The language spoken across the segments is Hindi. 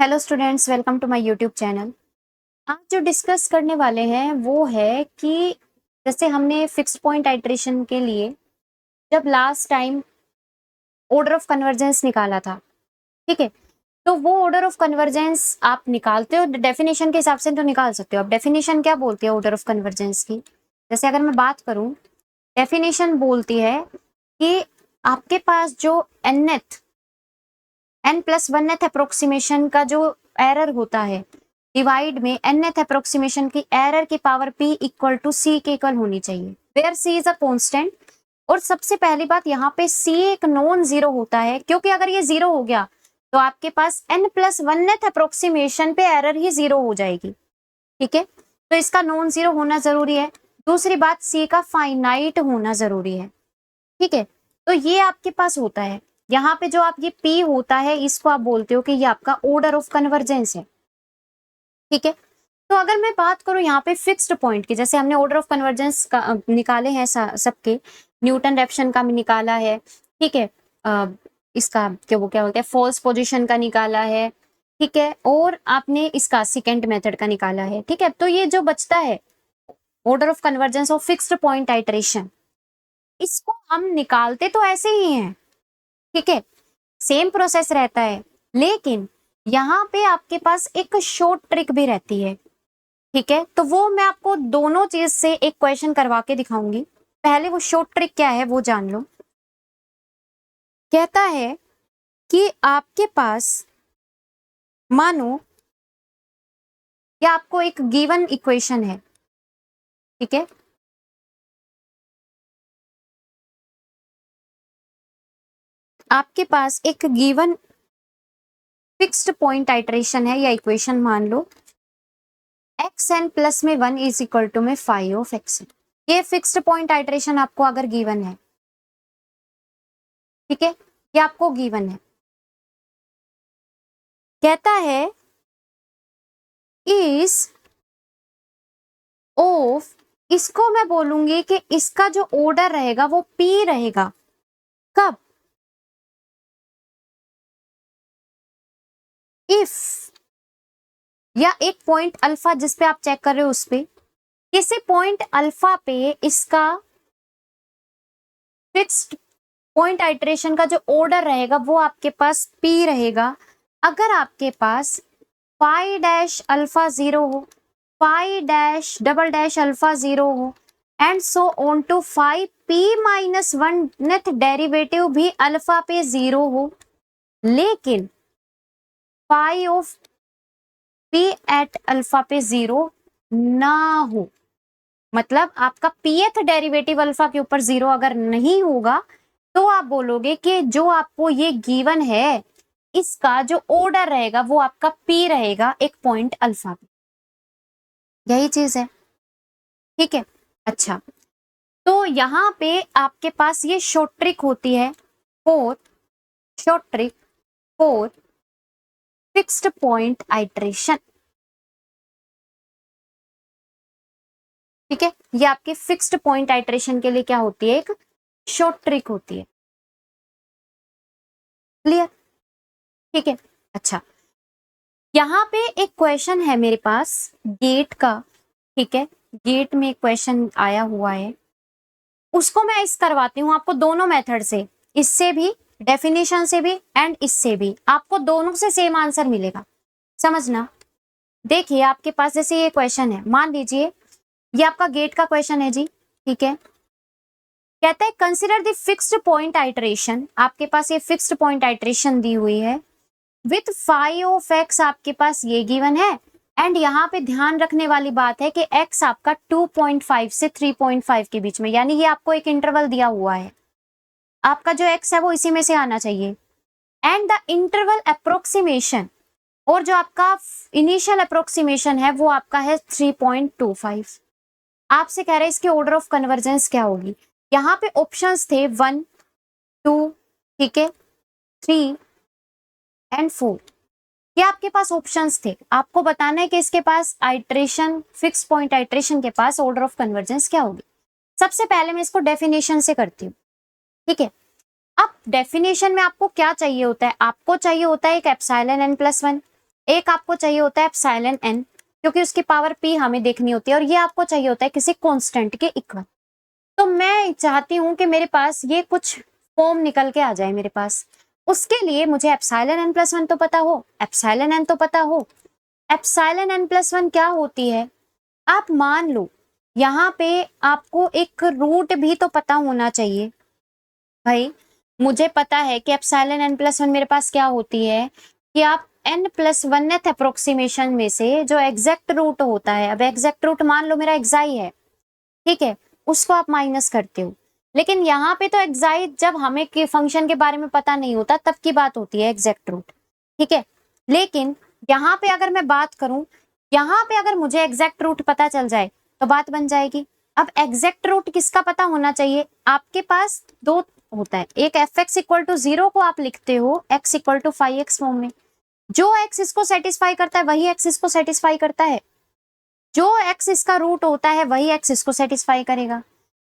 Hello students, welcome to my YouTube channel. आज जो डिस्कस करने वाले हैं वो है कि जैसे हमने फिक्स्ड पॉइंट आइट्रेशन के लिए जब last time order of convergence निकाला था, ठीक है। तो वो ऑर्डर ऑफ कन्वर्जेंस आप निकालते हो डेफिनेशन के हिसाब से तो निकाल सकते हो। अब डेफिनेशन क्या बोलती है ऑर्डर ऑफ कन्वर्जेंस की? जैसे अगर मैं बात करूं, डेफिनेशन बोलती है कि आपके पास जो n+1th अप्रोक्सीमेशन का जो एरर होता है, डिवाइड में nth अप्रोक्सीमेशन की एरर की power p equal to c के इक्वल होनी चाहिए, where c is a constant. और सबसे पहली बात, यहाँ पे c एक नॉन जीरो होता है, क्योंकि अगर ये जीरो हो गया तो आपके पास n+1th अप्रोक्सीमेशन पे एरर ही जीरो हो जाएगी, ठीक है। तो इसका नॉन जीरो होना जरूरी है। दूसरी बात, c का फाइनाइट होना जरूरी है, ठीक है। तो ये आपके पास होता है। यहाँ पे जो आप ये P होता है, इसको आप बोलते हो कि ये आपका ऑर्डर ऑफ कन्वर्जेंस है, ठीक है। तो अगर मैं बात करूं यहाँ पे फिक्स्ड पॉइंट की, जैसे हमने ऑर्डर ऑफ कन्वर्जेंस का निकाले हैं सबके, न्यूटन रेफसन का भी निकाला है, ठीक है। इसका क्या बोलते हैं, फॉल्स पोजीशन का निकाला है, ठीक है। और आपने इसका सेकंड मेथड का निकाला है, ठीक है। तो ये जो बचता है order of convergence of fixed point iteration, इसको हम निकालते तो ऐसे ही हैं, ठीक है, सेम प्रोसेस रहता है। लेकिन यहाँ पे आपके पास एक शॉर्ट ट्रिक भी रहती है, ठीक है। तो वो मैं आपको दोनों चीज से एक क्वेश्चन करवा के दिखाऊंगी। पहले वो शॉर्ट ट्रिक क्या है वो जान लो। कहता है कि आपके पास मानो कि आपको एक गिवन इक्वेशन है, ठीक है। आपके पास एक गिवन फिक्स्ड पॉइंट आइट्रेशन है या इक्वेशन मान लो, xn+1 इज इक्वल टू में फाइव ऑफ xn। ये फिक्स्ड पॉइंट आइट्रेशन आपको अगर गिवन है, ठीक है, ये आपको गिवन है। कहता है इस ऑफ, इसको मैं बोलूंगी कि इसका जो ऑर्डर रहेगा वो p रहेगा। कब? इफ, या एक पॉइंट अल्फा जिस पे आप चेक कर रहे हो उस पे, किसी पॉइंट अल्फा पे इसका फिक्स्ड पॉइंट आइट्रेशन का जो ऑर्डर रहेगा वो आपके पास p रहेगा। अगर आपके पास फाई डैश अल्फा जीरो हो, phi dash double dash alpha zero हो, and so on to phi p-1th derivative भी अल्फा पे जीरो हो, लेकिन phi of p at alpha पे जीरो ना हो। मतलब आपका pth डेरिवेटिव अल्फा के ऊपर जीरो अगर नहीं होगा तो आप बोलोगे कि जो आपको ये गिवन है इसका जो ऑर्डर रहेगा वो आपका p रहेगा एक पॉइंट अल्फा पे। यही चीज है, ठीक है। अच्छा, तो यहाँ पे आपके पास ये शॉर्ट ट्रिक होती है, four short trick for fixed point iteration, ठीक है। ये आपके फिक्स्ड पॉइंट आइट्रेशन के लिए क्या होती है, एक शॉर्ट ट्रिक होती है। क्लियर? ठीक है। अच्छा, यहाँ पे एक क्वेश्चन है मेरे पास गेट का, ठीक है। गेट में क्वेश्चन आया हुआ है, उसको मैं इस करवाती हूँ आपको दोनों मेथड से, इससे भी, डेफिनेशन से भी एंड इससे भी, आपको दोनों से सेम आंसर मिलेगा, समझना। देखिए आपके पास जैसे ये क्वेश्चन है, मान लीजिए ये आपका गेट का क्वेश्चन है जी, ठीक है। कहता है consider the fixed point iteration, आपके पास ये फिक्स्ड पॉइंट आइट्रेशन दी हुई है विथ फाई ऑफ एक्स, आपके पास ये गिवन है। एंड यहाँ पे ध्यान रखने वाली बात है कि x आपका 2.5 से 3.5 के बीच में, यानी ये आपको एक इंटरवल दिया हुआ है, आपका जो x है वो इसी में से आना चाहिए। एंड द इंटरवल अप्रोक्सीमेशन, और जो आपका इनिशियल अप्रोक्सीमेशन है वो आपका है 3.25। आपसे कह रहे हैं इसके ऑर्डर ऑफ कन्वर्जेंस क्या होगी। यहाँ पे ऑप्शंस थे 1, 2, ठीक है, 3 एंड 4। ये आपके पास ऑप्शंस थे, आपको बताना है कि इसके पास आइट्रेशन, फिक्स पॉइंट आइट्रेशन के पास ऑर्डर ऑफ कन्वर्जेंस क्या होगी। सबसे पहले मैं इसको डेफिनेशन से करती हूँ, ठीक है। अब डेफिनेशन में आपको क्या चाहिए होता है, आपको चाहिए होता है एक एप्सिलॉन n+1, एक आपको चाहिए होता है एप्सिलॉन एन, क्योंकि उसकी पावर पी हमें देखनी होती है, और ये आपको चाहिए होता है किसी कांस्टेंट के इक्वल। तो मैं चाहती हूं कि मेरे पास ये कुछ फॉर्म निकल के आ जाए मेरे पास। उसके लिए मुझे एप्सिलॉन एन प्लस वन तो पता हो, एप्सिलॉन एन तो पता हो। एप्सिलॉन एन प्लस वन क्या होती है, आप मान लो यहाँ पे आपको एक रूट भी तो पता होना चाहिए भाई। मुझे पता है कि एप्सिलॉन एन प्लस वन मेरे पास क्या होती है, कि आप एन प्लस वनथ अप्रोक्सीमेशन में से जो एग्जैक्ट रूट होता है, अब एग्जैक्ट रूट मान लो मेरा एक्साई है, ठीक है, उसको आप माइनस करते हो। लेकिन यहाँ पे तो एक्साई जब हमें के फंक्शन के बारे में पता नहीं होता तब की बात होती है एग्जैक्ट रूट, ठीक है। लेकिन यहाँ पे अगर मैं बात करूं, यहाँ पे अगर मुझे एग्जैक्ट रूट पता चल जाए तो बात बन जाएगी। अब एग्जैक्ट रूट किसका पता होना चाहिए, आपके पास दो होता है, एक एफ एक्स इक्वल टू 0 को आप लिखते हो x equal to 5x form में, जो एक्स इसको सेटिस्फाई करता है वही एक्स इसको सेटिस्फाई करता है, जो एक्स इसका रूट होता है वही एक्स इसको सेटिस्फाई करेगा।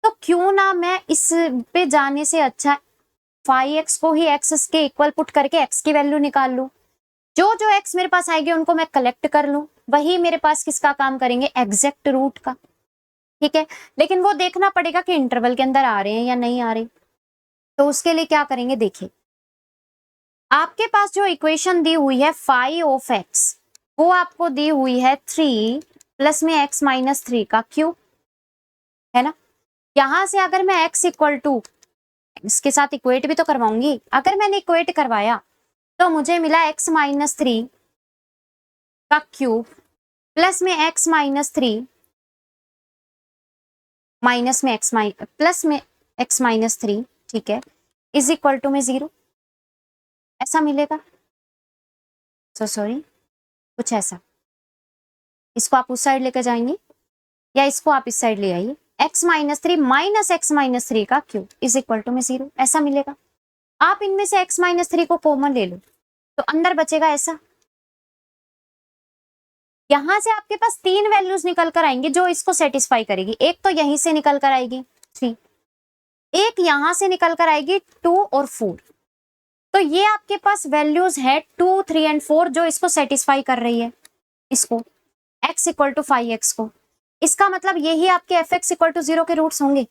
तो क्यों ना मैं इस पे जाने से अच्छा 5x को ही एक्स के इक्वल पुट करके एक्स की वैल्यू निकाल लूं, जो जो एक्स मेरे पास आएगी उनको मैं कलेक्ट कर लूं, वही मेरे पास किसका काम करेंगे, एग्जैक्ट रूट का, ठीक है। लेकिन वो देखना पड़ेगा कि इंटरवल के अंदर आ रहे हैं या नहीं आ रहे। तो उसके लिए क्या करेंगे, देखिए आपके पास जो इक्वेशन दी हुई है फाइव ऑफ एक्स, वो आपको दी हुई है 3 प्लस में x माइनस 3 का क्यूब, है ना। यहां से अगर मैं x इक्वल टू इसके साथ इक्वेट भी तो करवाऊंगी, अगर मैंने इक्वेट करवाया तो मुझे मिला x माइनस 3 का क्यूब प्लस में x माइनस 3 माइनस में x प्लस में x माइनस 3, ठीक है, इज इक्वल टू में 0, ऐसा मिलेगा। सॉरी, कुछ ऐसा, इसको आप उस साइड लेकर जाएंगे या इसको आप इस साइड ले आइए, x minus 3 minus x minus 3 का क्यूब इज इक्वल टू में 0, ऐसा मिलेगा। आप इनमें से x माइनस 3 को कॉमन ले लो तो अंदर बचेगा ऐसा। यहां से आपके पास तीन वैल्यूज निकल कर आएंगी जो इसको सेटिस्फाई करेगी, एक तो यहीं से निकल कर आएगी 3, एक यहां से निकल कर आएगी 2 और 4। तो ये आपके पास वैल्यूज है 2, 3 एंड 4 जो इसको सेटिस्फाई कर रही है, इसको x इक्वल टू 5x को। इसका मतलब यही आपके एफ एक्स इक्वल टू 0 के रूट्स होंगे।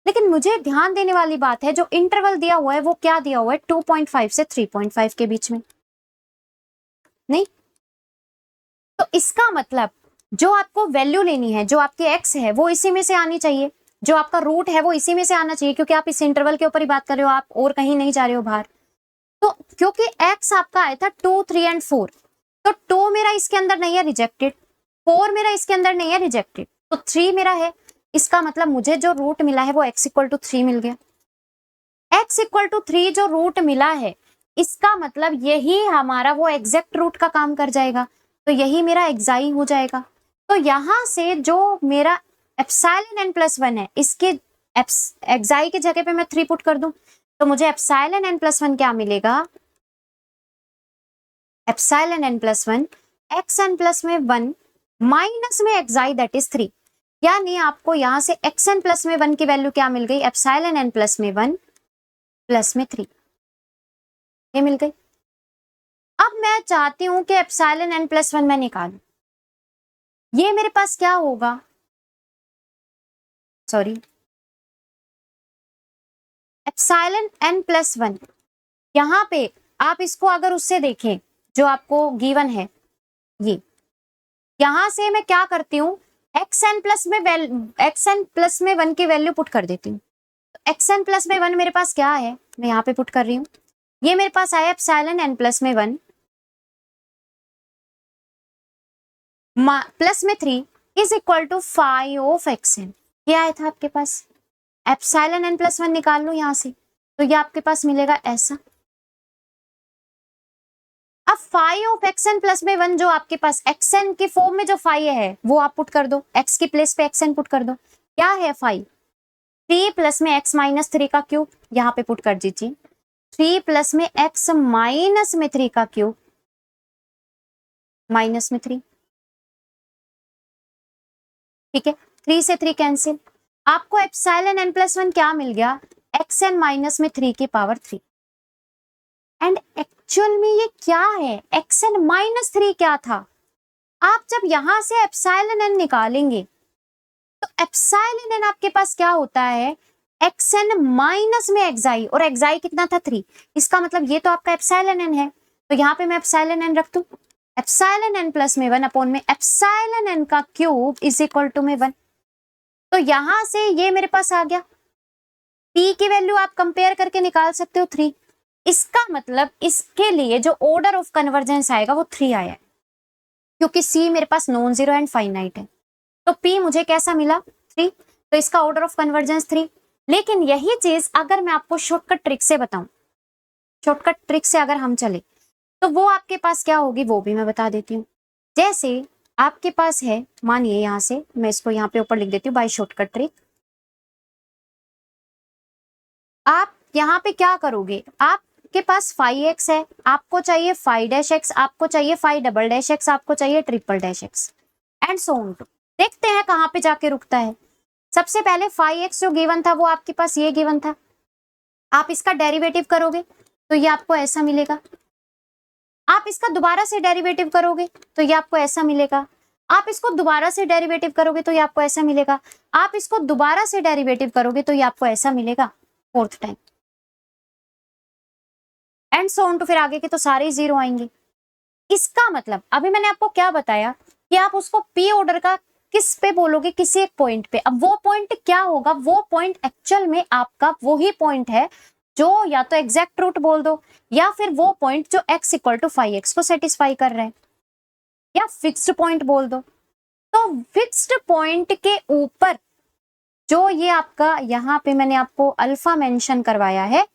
लेकिन मुझे ध्यान देने वाली बात है, जो इंटरवल दिया हुआ है वो क्या दिया हुआ है, 2.5 से 3.5 के बीच में, नहीं। तो इसका मतलब जो आपको वैल्यू लेनी है, जो आपकी x है वो इसी में से आनी चाहिए, जो आपका रूट है वो इसी में से आना चाहिए, क्योंकि आप इस इंटरवल के ऊपर ही बात कर रहे हो, आप और कहीं नहीं जा रहे हो बाहर। तो क्योंकि x आपका आया था 2, 3 एंड 4, तो 2 मेरा इसके अंदर नहीं है, रिजेक्टेड, 4 मेरा इसके अंदर नहीं है, रिजेक्टेड, तो 3 मेरा है। इसका मतलब मुझे जो रूट मिला है वो x इक्वल टू 3 मिल गया। x इक्वल टू 3 जो रूट मिला है, इसका मतलब यही हमारा वो एग्जैक्ट रूट का काम कर जाएगा, तो यही मेरा एक्साई हो जाएगा। तो यहां से जो मेरा एप्सिलॉन n प्लस 1 है, इसके एक्साई की जगह पे मैं 3 पुट कर दूं तो मुझे एप्सिलॉन n प्लस 1 क्या मिलेगा, epsilon n plus 1 xn plus में 1 माइनस में एक्साई दैट इज 3, यानी आपको यहां से xn प्लस में 1 की वैल्यू क्या मिल गई, एप्सिलॉन n प्लस में 1 प्लस में 3, ये मिल गई। अब मैं चाहती हूं कि एप्सिलॉन n प्लस 1 मैं निकालूं, ये मेरे पास क्या होगा, सॉरी, एप्सिलॉन n प्लस 1, यहां पे आप इसको अगर उससे देखें जो आपको गिवन है, ये यहां से मैं क्या करती हूँ, xn प्लस में 1 की वैल्यू पुट कर देती हूँ। तो xn प्लस में 1 मेरे पास क्या है, मैं यहाँ पे पुट कर रही हूँ, ये मेरे पास आया एप्सिलॉन n प्लस में 1 प्लस में 3 is equal to 5 of xn, ये आया था आपके पास। एप्सिलॉन n प्लस 1 निकाल लो यहाँ से, तो ये आपके पास मिलेगा ऐसा। अब 5 ऑफ xn प्लस में 1 जो आपके पास xn के फॉर्म में जो 5 है वो आप पुट कर दो, x की प्लेस पे xn पुट कर दो, क्या है 5, 3 प्लस में x माइनस 3 का क्यूब, यहाँ पे पुट कर दीजिए, 3 प्लस में x माइनस में 3 का क्यूब, माइनस में 3, ठीक है, 3 से 3 कैंसिल, आपको एप्सिलॉन n प्लस 1 क्या मिल गया, xn माइनस में 3 की पावर 3, एंड एक्चुअल में ये क्या है, xn माइनस 3 क्या था। आप जब यहां से एप्सिलॉन n निकालेंगे तो एप्सिलॉन n आपके पास क्या होता है, xn माइनस में xi, और xi कितना था 3। इसका मतलब ये तो आपका एप्सिलॉन n है, तो यहाँ पे मैं एप्सिलॉन n रख दूं, एप्सिलॉन n प्लस में 1 अपॉन में एप्सिलॉन n का क्यूब इज इक्वल टू में 1। तो यहां से ये मेरे पास आ गया, p की वैल्यू आप कंपेयर करके निकाल सकते हो 3। इसका मतलब इसके लिए जो ऑर्डर ऑफ कन्वर्जेंस आएगा वो 3 आया है, क्योंकि c मेरे पास नॉन जीरो एंड फाइनाइट है। तो p मुझे कैसा मिला 3, तो इसका ऑर्डर ऑफ कन्वर्जेंस 3। लेकिन यही चीज अगर मैं आपको शॉर्टकट ट्रिक से बताऊं, शॉर्टकट ट्रिक से अगर हम चले तो वो आपके पास क्या होगी वो भी मैं बता देती हूँ। जैसे आपके पास है, मानिए यहां से मैं इसको यहाँ पे ऊपर लिख देती हूँ बाय शॉर्टकट ट्रिक। आप यहाँ पे क्या करोगे, आपके पास 5x है, आपको चाहिए 5-x, आपको चाहिए 5-x, आपको चाहिए 3-x and so on to. देखते हैं कहाँ पे जाके रुकता है। सबसे पहले 5x जो गिवन था वो आपके पास ये गिवन था, आप इसका डेरिवेटिव करोगे तो ये आपको ऐसा मिलेगा। आप इसका दोबारा से डेरिवेटिव करोगे तो ये आपको ऐसा मिलेगा। आप इसको दोबारा से डेरिवेटिव करोगे तो ये आपको ऐसा मिलेगा। आप इसको दोबारा से डेरिवेटिव करोगे तो ये आपको ऐसा मिलेगा 4th time and so on to, फिर आगे के तो सारे जीरो आएंगे। इसका मतलब अभी मैंने आपको क्या बताया कि आप उसको पी ऑर्डर का किस पे बोलोगे, किसी एक पॉइंट पे। अब वो पॉइंट क्या होगा, वो पॉइंट एक्चुअल में आपका वही पॉइंट है जो या तो एग्जैक्ट रूट बोल दो या फिर वो पॉइंट जो x इक्वल टू 5x को सेटिस्फाई कर रहा है, या फिक्स्ड पॉइंट बोल दो। तो फिक्स्ड पॉइंट के ऊपर जो ये आपका यहाँ पे मैंने आपको अल्फा मेंशन करवाया है,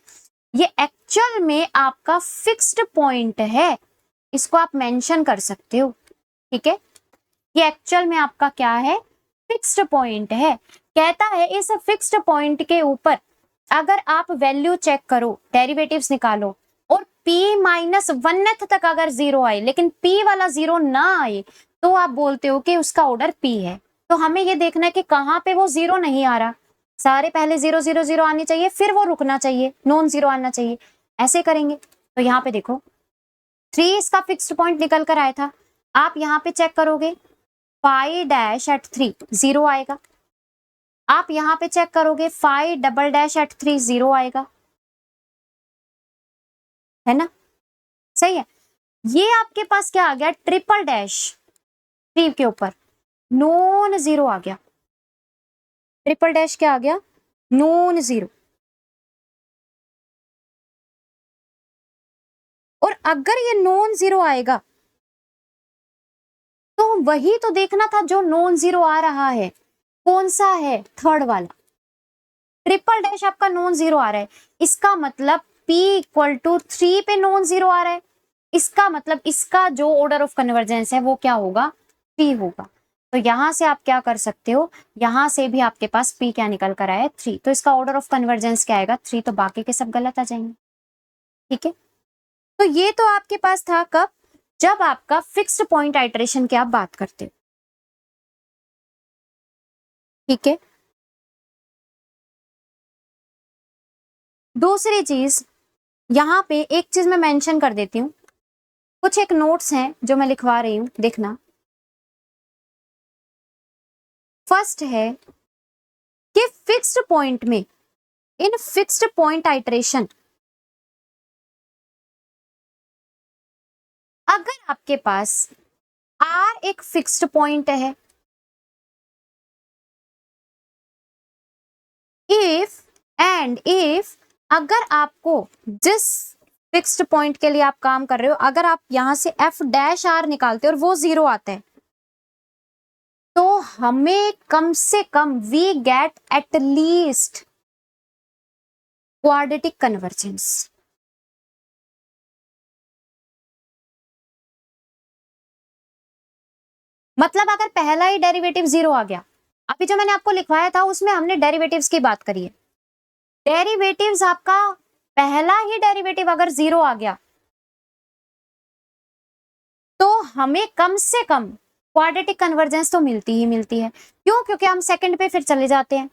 ये एक्चुअल में आपका फिक्स्ड पॉइंट है, इसको आप मेंशन कर सकते हो। ठीक है, ये एक्चुअल में आपका क्या है, फिक्स्ड पॉइंट है। कहता है इस फिक्स्ड पॉइंट के ऊपर अगर आप वैल्यू चेक करो, डेरिवेटिव्स निकालो और p माइनस 1th तक अगर जीरो आए लेकिन p वाला जीरो ना आए तो आप बोलते हो कि उसका ऑर्डर p है। तो हमें ये देखना है कि कहाँ पे वो जीरो नहीं आ रहा, सारे पहले 0 0 0 आनी चाहिए, फिर वो रुकना चाहिए, नॉन जीरो आना चाहिए। ऐसे करेंगे तो यहाँ पे देखो 3 इसका फिक्स्ड पॉइंट निकल कर आया था। आप यहाँ पे चेक करोगे 5 एट 3 जीरो आएगा। आप यहाँ पे चेक करोगे 5 एट 3 जीरो आएगा, है ना, सही है। ये आपके पास क्या आ गया, 3 के ऊपर नॉन जीरो आ गया, क्या आ गया, नॉन जीरो। और अगर ये नॉन जीरो आएगा तो वही तो देखना था जो नॉन जीरो आ रहा है, कौन सा है, थर्ड वाला। आपका नॉन जीरो आ रहा है, इसका मतलब p इक्वल टू 3 पे नॉन जीरो आ रहा है, इसका मतलब इसका जो ऑर्डर ऑफ कन्वर्जेंस है वो क्या होगा, 3 होगा। तो यहां से आप क्या कर सकते हो, यहां से भी आपके पास p क्या निकल कर आया है, 3, तो इसका ऑर्डर ऑफ कन्वर्जेंस क्या आएगा, 3, तो बाकी के सब गलत आ जाएंगे। ठीक है, तो ये तो आपके पास था कब, जब आपका फिक्स्ड पॉइंट आइटरेशन की आप बात करते हो। ठीक है, दूसरी चीज यहाँ पे एक चीज मैं मेंशन कर देती हूँ, कुछ एक नोट्स हैं जो मैं लिखवा रही हूँ, देखना। फर्स्ट है कि फिक्स्ड पॉइंट में, इन फिक्स्ड पॉइंट आइटरेशन, अगर आपके पास R एक फिक्स्ड पॉइंट है, इफ अगर आपको जिस फिक्स्ड पॉइंट के लिए आप काम कर रहे हो, अगर आप यहां से f' निकालते हो और वो जीरो आता है, तो हमें कम से कम we get at least quadratic convergence. मतलब अगर पहला ही डेरिवेटिव जीरो आ गया, अभी जो मैंने आपको लिखवाया था उसमें हमने डेरिवेटिव्स की बात करी है, डेरिवेटिव्स आपका पहला ही डेरिवेटिव अगर जीरो आ गया तो हमें कम से कम क्वाड्रेटिक कन्वर्जेंस तो मिलती ही मिलती है। क्यों, क्योंकि हम सेकंड पे फिर चले जाते हैं,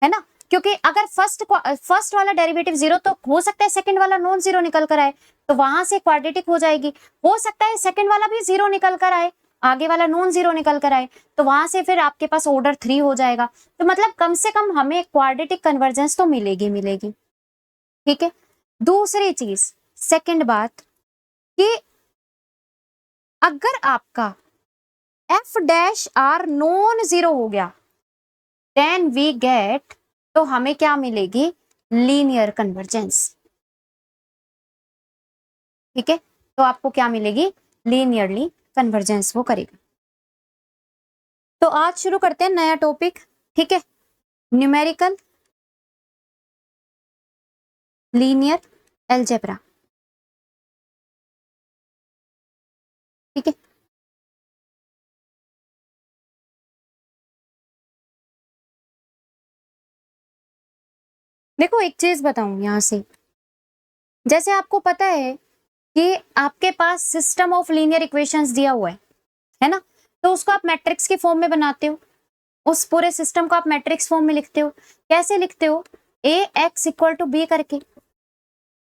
है ना, क्योंकि अगर फर्स्ट वाला डेरिवेटिव जीरो तो हो सकता है सेकंड वाला नॉन जीरो निकल कर आए, तो वहां से क्वाड्रेटिक हो जाएगी। हो सकता है सेकंड वाला भी 0 निकल कर आए, आगे वाला नॉन 0 निकल कर आए, तो वहां से फिर आपके पास ऑर्डर 3 हो जाएगा। तो मतलब कम से कम हमें क्वाड्रेटिक कन्वर्जेंस तो मिलेगी मिलेगी। ठीक है। दूसरी चीज, सेकंड बात कि अगर आपका एफ डैश आर नॉन 0 हो गया, देन वी गेट, तो हमें क्या मिलेगी, लीनियर कन्वर्जेंस। ठीक है, तो आपको क्या मिलेगी, लीनियरली कन्वर्जेंस वो करेगा। तो आज शुरू करते हैं नया टॉपिक। ठीक है, न्यूमेरिकल लीनियर अलजेब्रा। ठीक है, देखो एक चीज बताऊं यहां से, जैसे आपको पता है कि आपके पास सिस्टम ऑफ लीनियर इक्वेशंस दिया हुआ है ना, तो उसको आप मैट्रिक्स के फॉर्म में बनाते हो, उस पूरे सिस्टम को आप मैट्रिक्स फॉर्म में लिखते हो। कैसे लिखते हो, ए एक्स इक्वल टू बी करके,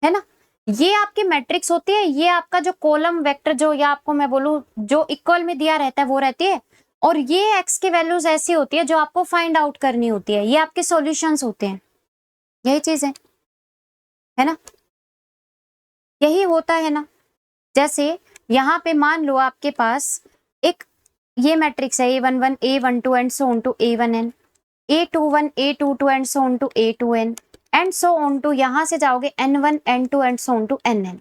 है ना। ये आपकी मैट्रिक्स होती है, ये आपका जो कॉलम वेक्टर जो, या आपको मैं बोलूं जो इक्वल में दिया रहता है वो रहती है, और ये एक्स की वैल्यूज ऐसी होती है जो आपको फाइंड आउट करनी होती है, ये आपके सॉल्यूशंस होते हैं। यही चीज है ना, यही होता है ना। जैसे यहाँ पे मान लो आपके पास एक ये मैट्रिक्स है A11 A12 and so on to A1n, A21 A22 and so on to A2n and so on to, यहां से जाओगे N1 N2 and so on to Nn।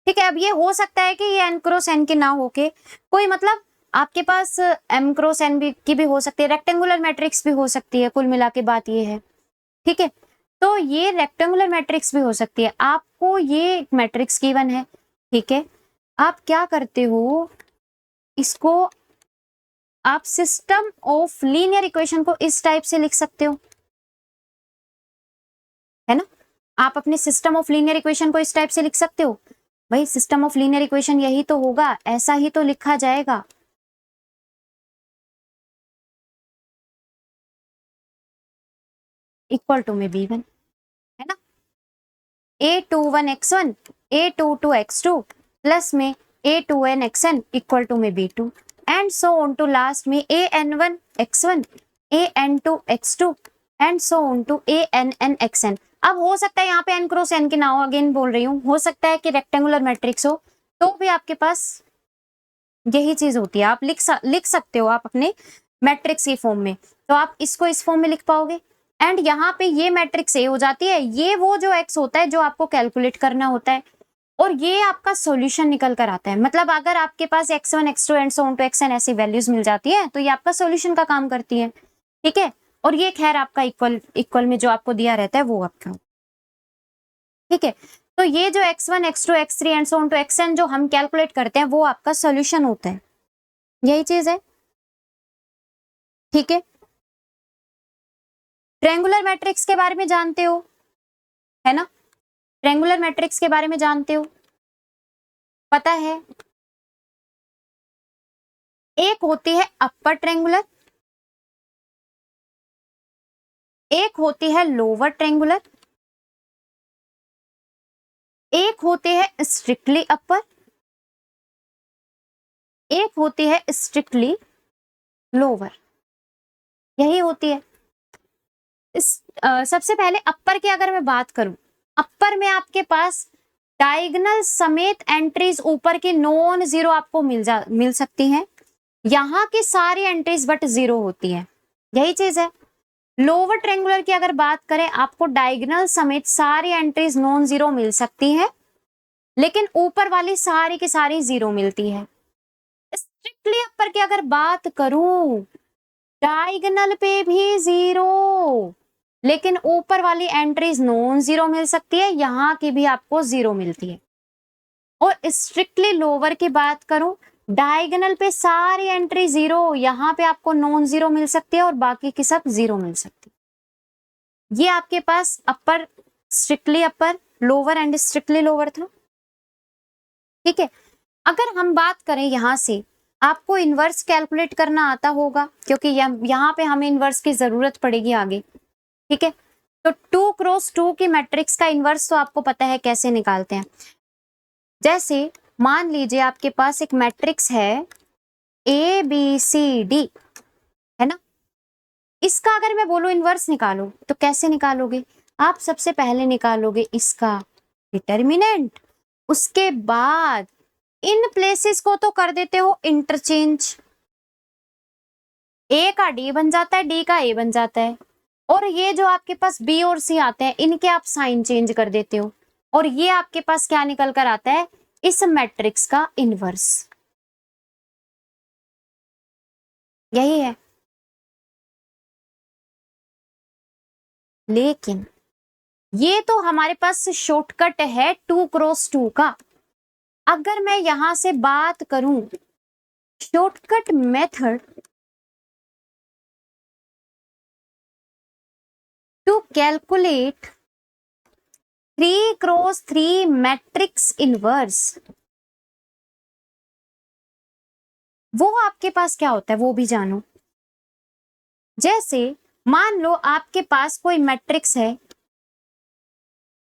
ठीक है, अब ये हो सकता है कि ये n क्रॉस n की ना होके कोई, मतलब आपके पास m क्रॉस n भी की भी हो सकती है, रेक्टेंगुलर मैट्रिक्स भी हो सकती है, कुल मिला के बात ये है। ठीक है, तो ये रेक्टेंगुलर मैट्रिक्स भी हो सकती है, आपको ये मैट्रिक्स गिवन है। ठीक है, आप क्या करते हो, इसको आप सिस्टम ऑफ लीनियर इक्वेशन को इस टाइप से लिख सकते हो, है ना। आप अपने सिस्टम ऑफ लीनियर इक्वेशन को इस टाइप से लिख सकते हो। भाई सिस्टम ऑफ लीनियर इक्वेशन यही तो होगा, ऐसा ही तो लिखा जाएगा। इक्वल टू में B1, है ना, A21x1 A22x2 प्लस में A2nxn इक्वल टू में B2 and so on to last में AN1x1 AN2x2 and so on to ANnxn। अब हो सकता है यहाँ पे n क्रॉस n की ना हो, अगेन बोल रही हूँ, हो सकता है कि रेक्टेंगुलर मैट्रिक्स हो, तो भी आपके पास यही चीज होती है, आप लिख सकते हो आप अपने मैट्रिक्स की फॉर्म में, तो आप इसको इस फॉर्म में लिख पाओगे। एंड यहाँ पे ये मैट्रिक्स ए हो जाती है, ये वो जो एक्स होता है जो आपको कैलकुलेट करना होता है, और ये आपका सॉल्यूशन निकल कर आता है। मतलब अगर आपके पास x1 x2 and so on to xn ऐसी वैल्यूज मिल जाती है, तो ये आपका सॉल्यूशन का काम करती है। ठीक है, और ये खैर आपका इक्वल में जो आपको दिया रहता है वो आपका। ठीक है, तो ये जो x1 x2 x3 and so on to xn जो हम कैलकुलेट करते हैं वो आपका सॉल्यूशन होता है, यही चीज है। ठीक है, ट्रायंगुलर मैट्रिक्स के बारे में जानते हो, है ना, ट्रायंगुलर मैट्रिक्स के बारे में जानते हो, पता है। एक होती है अपर ट्रायंगुलर, एक होती है लोअर ट्रायंगुलर, एक होती है स्ट्रिक्टली अपर, एक होती है स्ट्रिक्टली लोअर, यही होती है। सबसे पहले अपर की अगर मैं बात करूं, अपर में आपके पास डायगोनल समेत एंट्रीज ऊपर की नॉन जीरो आपको मिल सकती हैं, यहाँ की सारी एंट्रीज बट जीरो होती है, यही चीज है। लोअर ट्रायंगुलर की अगर बात करें, आपको डायगोनल समेत सारी एंट्रीज नॉन जीरो मिल सकती है, लेकिन ऊपर वाली सारी की सारी जीरो मिलती है। स्ट्रिक्टली अपर की अगर बात करूं, डायगोनल पे भी जीरो, लेकिन ऊपर वाली एंट्रीज नॉन जीरो मिल सकती है, यहाँ की भी आपको जीरो मिलती है। और स्ट्रिक्टली लोअर की बात करूं, डायगोनल पे सारी एंट्री जीरो, यहाँ पे आपको नॉन जीरो मिल सकती है और बाकी की सब जीरो मिल सकती है। ये आपके पास upper, strictly upper, lower and strictly lower था। ठीक है, अगर हम बात करें यहां से, आपको इनवर्स कैलकुलेट करना आता होगा, क्योंकि यहाँ पे हमें इनवर्स की जरूरत पड़ेगी आगे। ठीक है, तो 2 क्रॉस 2 की मैट्रिक्स का इनवर्स तो आपको पता है कैसे निकालते हैं। जैसे मान लीजिए आपके पास एक मैट्रिक्स है ABCD, है ना। इसका अगर मैं बोलूं इनवर्स निकालो तो कैसे निकालोगे? आप सबसे पहले निकालोगे इसका डिटर्मिनेंट, उसके बाद इन प्लेसेस को तो कर देते हो इंटरचेंज। ए का डी बन जाता है, डी का ए बन जाता है, और ये जो आपके पास बी और सी आते हैं इनके आप साइन चेंज कर देते हो, और ये आपके पास क्या निकल कर आता है? इस मैट्रिक्स का इनवर्स। यही है। लेकिन ये तो हमारे पास शॉर्टकट है 2x2 का। अगर मैं यहां से बात करूं shortcut method to calculate 3x3 matrix inverse, वो आपके पास क्या होता है वो भी जानो। जैसे मान लो आपके पास कोई मैट्रिक्स है,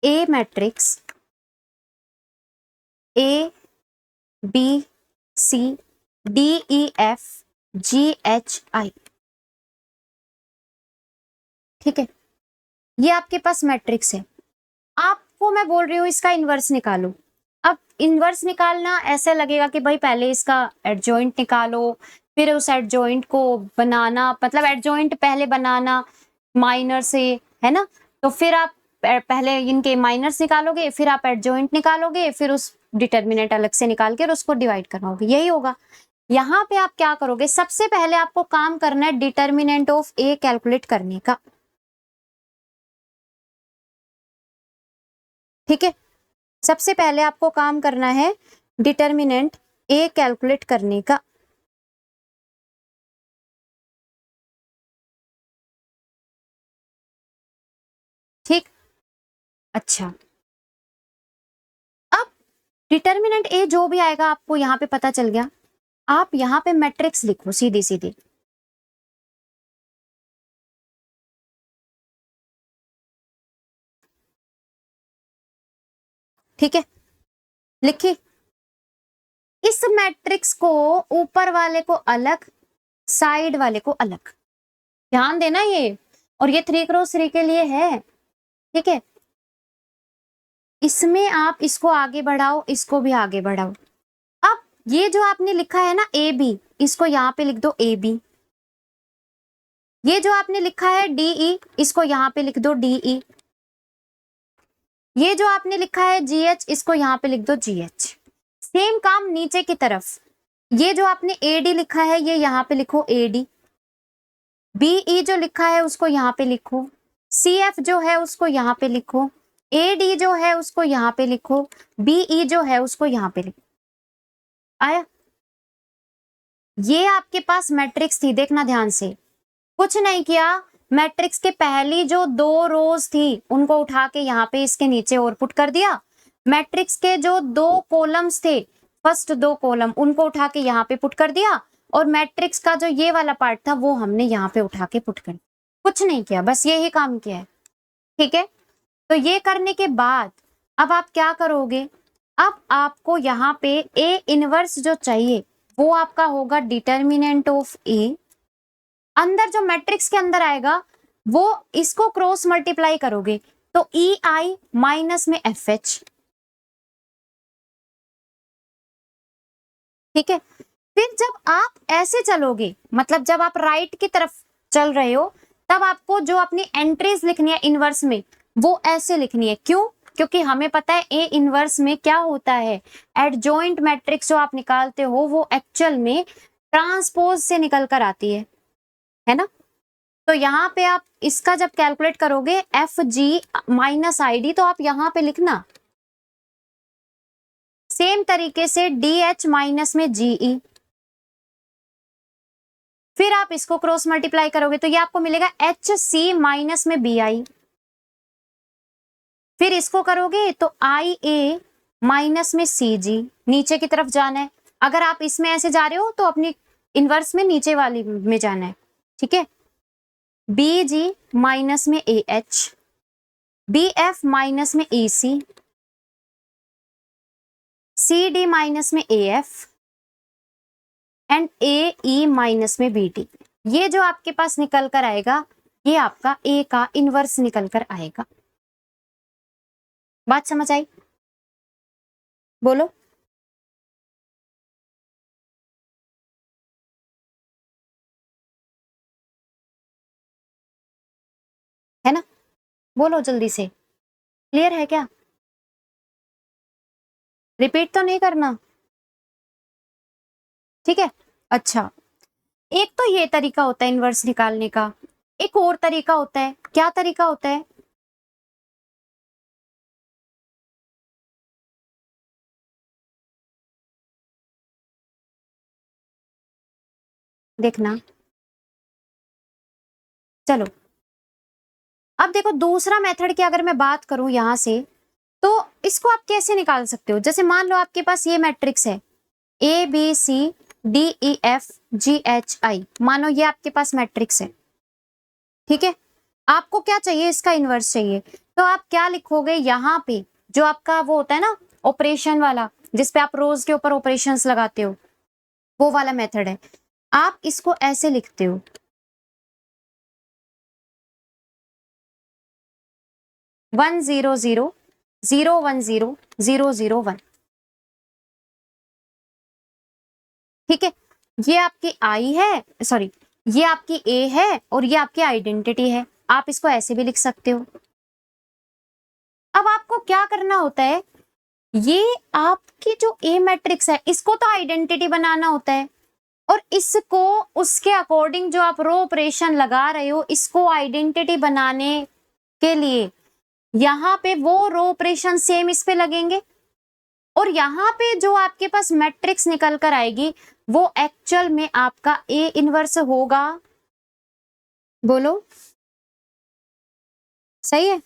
a matrix, A B C D E F G H I, ठीक है, ये आपके पास मैट्रिक्स है। आपको मैं बोल रही हूं इसका इनवर्स निकालो। अब इनवर्स निकालना ऐसे लगेगा कि भाई पहले इसका एडजॉइंट निकालो, फिर उस एडजॉइंट को बनाना, मतलब एडजॉइंट पहले बनाना माइनर से, है ना। तो फिर आप पहले इनके माइनर्स निकालोगे, फिर आप एडजॉइंट निकालोगे, फिर उस डिटर्मिनेंट अलग से निकाल के उसको डिवाइड करवाओगे, यही होगा। यहाँ पे आप क्या करोगे? सबसे पहले आपको काम करना है डिटर्मिनेंट ऑफ ए कैलकुलेट करने का, ठीक है। सबसे पहले आपको काम करना है डिटर्मिनेंट ए कैलकुलेट करने का। ठीक, अच्छा। अब डिटर्मिनेंट ए जो भी आएगा आपको यहां पे पता चल गया। आप यहां पे मैट्रिक्स लिखो सीधी सीधी, ठीक है, लिखी। इस मैट्रिक्स को ऊपर वाले को अलग, साइड वाले को अलग, ध्यान देना ये, और ये 3x3 के लिए है, ठीक है। इसमें आप इसको आगे बढ़ाओ, इसको भी आगे बढ़ाओ। अब ये जो आपने लिखा है ना ए बी, इसको यहां पे लिख दो ए बी। ये जो आपने लिखा है डीई, इसको यहां पे लिख दो डीई। ये जो आपने लिखा है जीएच, इसको यहां पे लिख दो जीएच। सेम काम नीचे की तरफ, ये जो आपने एडी लिखा है ये यहां पे लिखो एडी। बीई जो लिखा है उसको यहां पे लिखो, सीएफ जो है उसको यहां पे लिखो, एडी जो है उसको यहां पे लिखो, बीई जो है उसको यहां पे लिखो। आया? ये आपके पास मैट्रिक्स थी, देखना ध्यान से। कुछ नहीं किया, मैट्रिक्स के पहली जो 2 रोज थी उनको उठा के यहाँ पे इसके नीचे और पुट कर दिया। मैट्रिक्स के जो 2 कॉलम्स थे, फर्स्ट 2 कॉलम, उनको उठा के यहाँ पे पुट कर दिया, और मैट्रिक्स का जो ये वाला पार्ट था वो हमने यहाँ पे उठा के पुट कर दिया। कुछ नहीं किया, बस यही काम किया है, ठीक है। तो ये करने के बाद अब आप क्या करोगे? अब आपको यहाँ पे ए इनवर्स जो चाहिए वो आपका होगा डिटर्मिनेंट ऑफ ए। अंदर जो मैट्रिक्स के अंदर आएगा वो इसको क्रॉस मल्टीप्लाई करोगे तो ई आई माइनस में एफ एच, ठीक है। फिर जब आप ऐसे चलोगे, मतलब जब आप राइट की तरफ चल रहे हो, तब आपको जो अपनी एंट्रीज लिखनी है इनवर्स में वो ऐसे लिखनी है। क्यों? क्योंकि हमें पता है ए इनवर्स में क्या होता है, एडजॉइंट मैट्रिक्स जो आप निकालते हो वो एक्चुअल में ट्रांसपोज से निकल कर आती है ना। तो यहाँ पे आप इसका जब कैलकुलेट करोगे F G minus I D, तो आप यहाँ पे लिखना सेम तरीके से डी एच माइनस में जीई। फिर आप इसको क्रॉस मल्टीप्लाई करोगे तो ये आपको मिलेगा एच सी माइनस में बी आई। फिर इसको करोगे तो आई ए माइनस में सी जी, नीचे की तरफ जाना है। अगर आप इसमें ऐसे जा रहे हो तो अपनी इनवर्स में नीचे वाली में जाना है, ठीक है। बी जी माइनस में A H, B F minus में E C, C D minus में A F and A E minus में बी डी। ये जो आपके पास निकल कर आएगा ये आपका ए का इनवर्स निकल कर आएगा। बात समझ आई? बोलो। है ना? बोलो जल्दी से, क्लियर है क्या? रिपीट तो नहीं करना, ठीक है? अच्छा, एक तो ये तरीका होता है इनवर्स निकालने का, एक और तरीका होता है। क्या तरीका होता है? देखना, चलो अब देखो दूसरा मेथड की अगर मैं बात करूं यहां से, तो इसको आप कैसे निकाल सकते हो? जैसे मान लो आपके पास ये मैट्रिक्स है A B C D E F G H I, मानो ये आपके पास मैट्रिक्स है, ठीक है? आपको क्या चाहिए? इसका इनवर्स चाहिए। तो आप क्या लिखोगे यहाँ पे? जो आपका वो होता है ना ऑपरेशन वाला, जिसपे आप रोज के ऊपर ऑपरेशंस लगाते हो, वो वाला मेथड है। आप इसको ऐसे लिखते हो 1 0 0 0 1 0 0 0 1, ठीक है? ये आपकी आई है, सॉरी ये आपकी ए है और ये आपकी आइडेंटिटी है। आप इसको ऐसे भी लिख सकते हो। अब आपको क्या करना होता है, ये आपकी जो ए मैट्रिक्स है इसको तो आइडेंटिटी बनाना होता है, और इसको उसके अकॉर्डिंग जो आप रो ऑपरेशन लगा रहे हो इसको आइडेंटिटी बनाने के लिए यहाँ पे वो रो ऑपरेशन सेम इस पे लगेंगे, और यहाँ पे जो आपके पास मैट्रिक्स निकल कर आएगी वो एक्चुअल में आपका ए इनवर्स होगा। बोलो, सही है?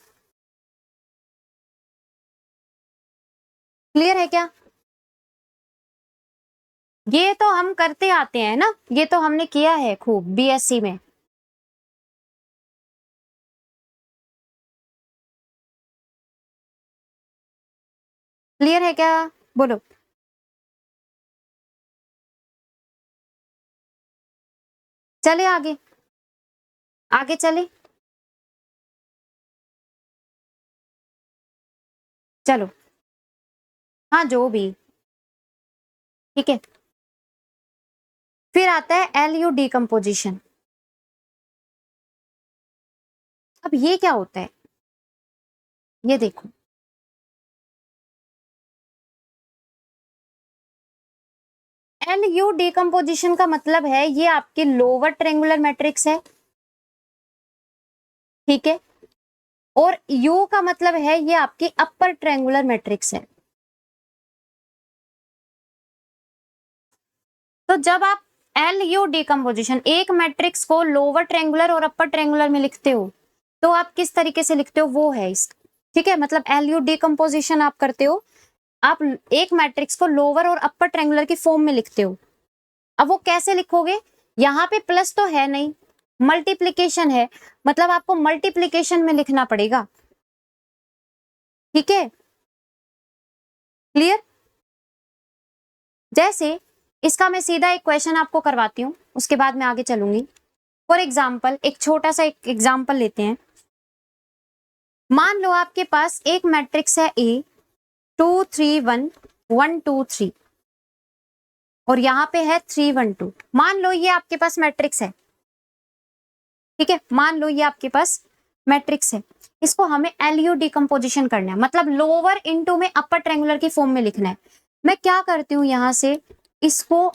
क्लियर है क्या? ये तो हम करते आते हैं ना, ये तो हमने किया है खूब बीएससी में। क्लियर है क्या? बोलो। चले आगे, आगे चले, चलो। हाँ जो भी, ठीक है। फिर आता है एलयू डिकम्पोजिशन। अब ये क्या होता है, ये देखो, एलयू डिकम्पोजिशन का मतलब है ये आपके लोअर ट्रायंगुलर मैट्रिक्स है, ठीक है? और यू का मतलब है ये आपकी अपर ट्रायंगुलर मैट्रिक्स है। तो जब आप एल यू डिकम्पोजिशन एक मैट्रिक्स को लोअर ट्रायंगुलर और अपर ट्रायंगुलर में लिखते हो, तो आप किस तरीके से लिखते हो वो है इस, ठीक है? मतलब एल यू डिकम्पोजिशन आप करते हो, आप एक मैट्रिक्स को लोअर और अपर ट्रायंगुलर की फॉर्म में लिखते हो। अब वो कैसे लिखोगे? यहाँ पे प्लस तो है नहीं, मल्टीप्लीकेशन है, मतलब आपको मल्टीप्लीकेशन में लिखना पड़ेगा, ठीक है? क्लियर? जैसे इसका मैं सीधा एक क्वेश्चन आपको करवाती हूँ, उसके बाद मैं आगे चलूंगी। फॉर एग्जाम्पल एक छोटा सा एक एग्जाम्पल लेते हैं। मान लो आपके पास एक मैट्रिक्स है ए 2 3 1 1 2 3 और यहाँ पे है 3 1 2। मान लो ये आपके पास मैट्रिक्स है, ठीक है? मान लो ये आपके पास मैट्रिक्स है, इसको हमें एलयू डिकम्पोजिशन करना है, मतलब लोअर इनटू में अपर ट्रायंगुलर की फॉर्म में लिखना है। मैं क्या करती हूँ, यहां से इसको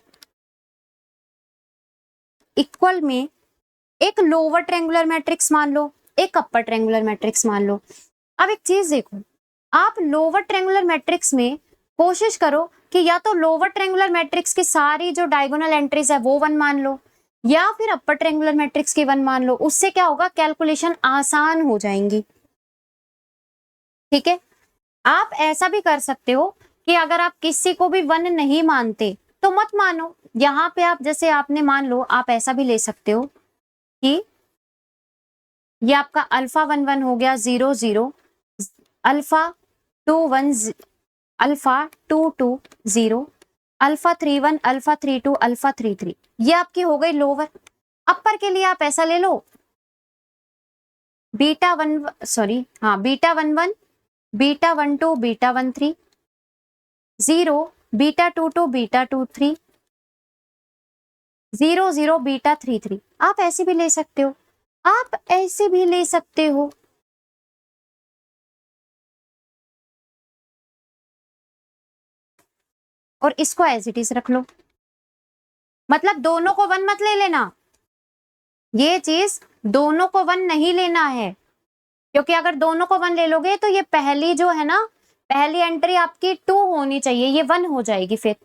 इक्वल में एक लोअर ट्रायंगुलर मैट्रिक्स मान लो, एक अपर ट्रायंगुलर मैट्रिक्स मान लो। अब एक चीज देखो, आप लोअर ट्रायंगुलर मैट्रिक्स में कोशिश करो कि या तो लोअर ट्रायंगुलर मैट्रिक्स की सारी जो डायगोनल एंट्रीज है वो 1 मान लो, या फिर अपर ट्रायंगुलर मैट्रिक्स की 1 मान लो। उससे क्या होगा, कैलकुलेशन आसान हो जाएंगी, ठीक है? आप ऐसा भी कर सकते हो कि अगर आप किसी को भी 1 नहीं मानते तो मत मानो, यहाँ पे आप जैसे आपने मान लो, आप ऐसा भी ले सकते हो कि ये आपका अल्फा 1 1 हो गया 0 0, alpha 2 1 alpha 220, alpha 31, alpha 32, alpha 33, ये आपकी हो गई लोअर। अपर के लिए आप ऐसा ले लो, beta 11, beta 12, beta 13, 0, beta 22, beta 23, 0, 0, beta 33। आप ऐसे भी ले सकते हो, आप ऐसे भी ले सकते हो। और इसको एज इट इज रख लो, मतलब दोनों को 1 मत ले लेना, ये चीज दोनों को 1 नहीं लेना है, क्योंकि अगर दोनों को 1 ले लोगे तो ये पहली जो है ना, पहली एंट्री आपकी 2 होनी चाहिए, ये 1 हो जाएगी फिर।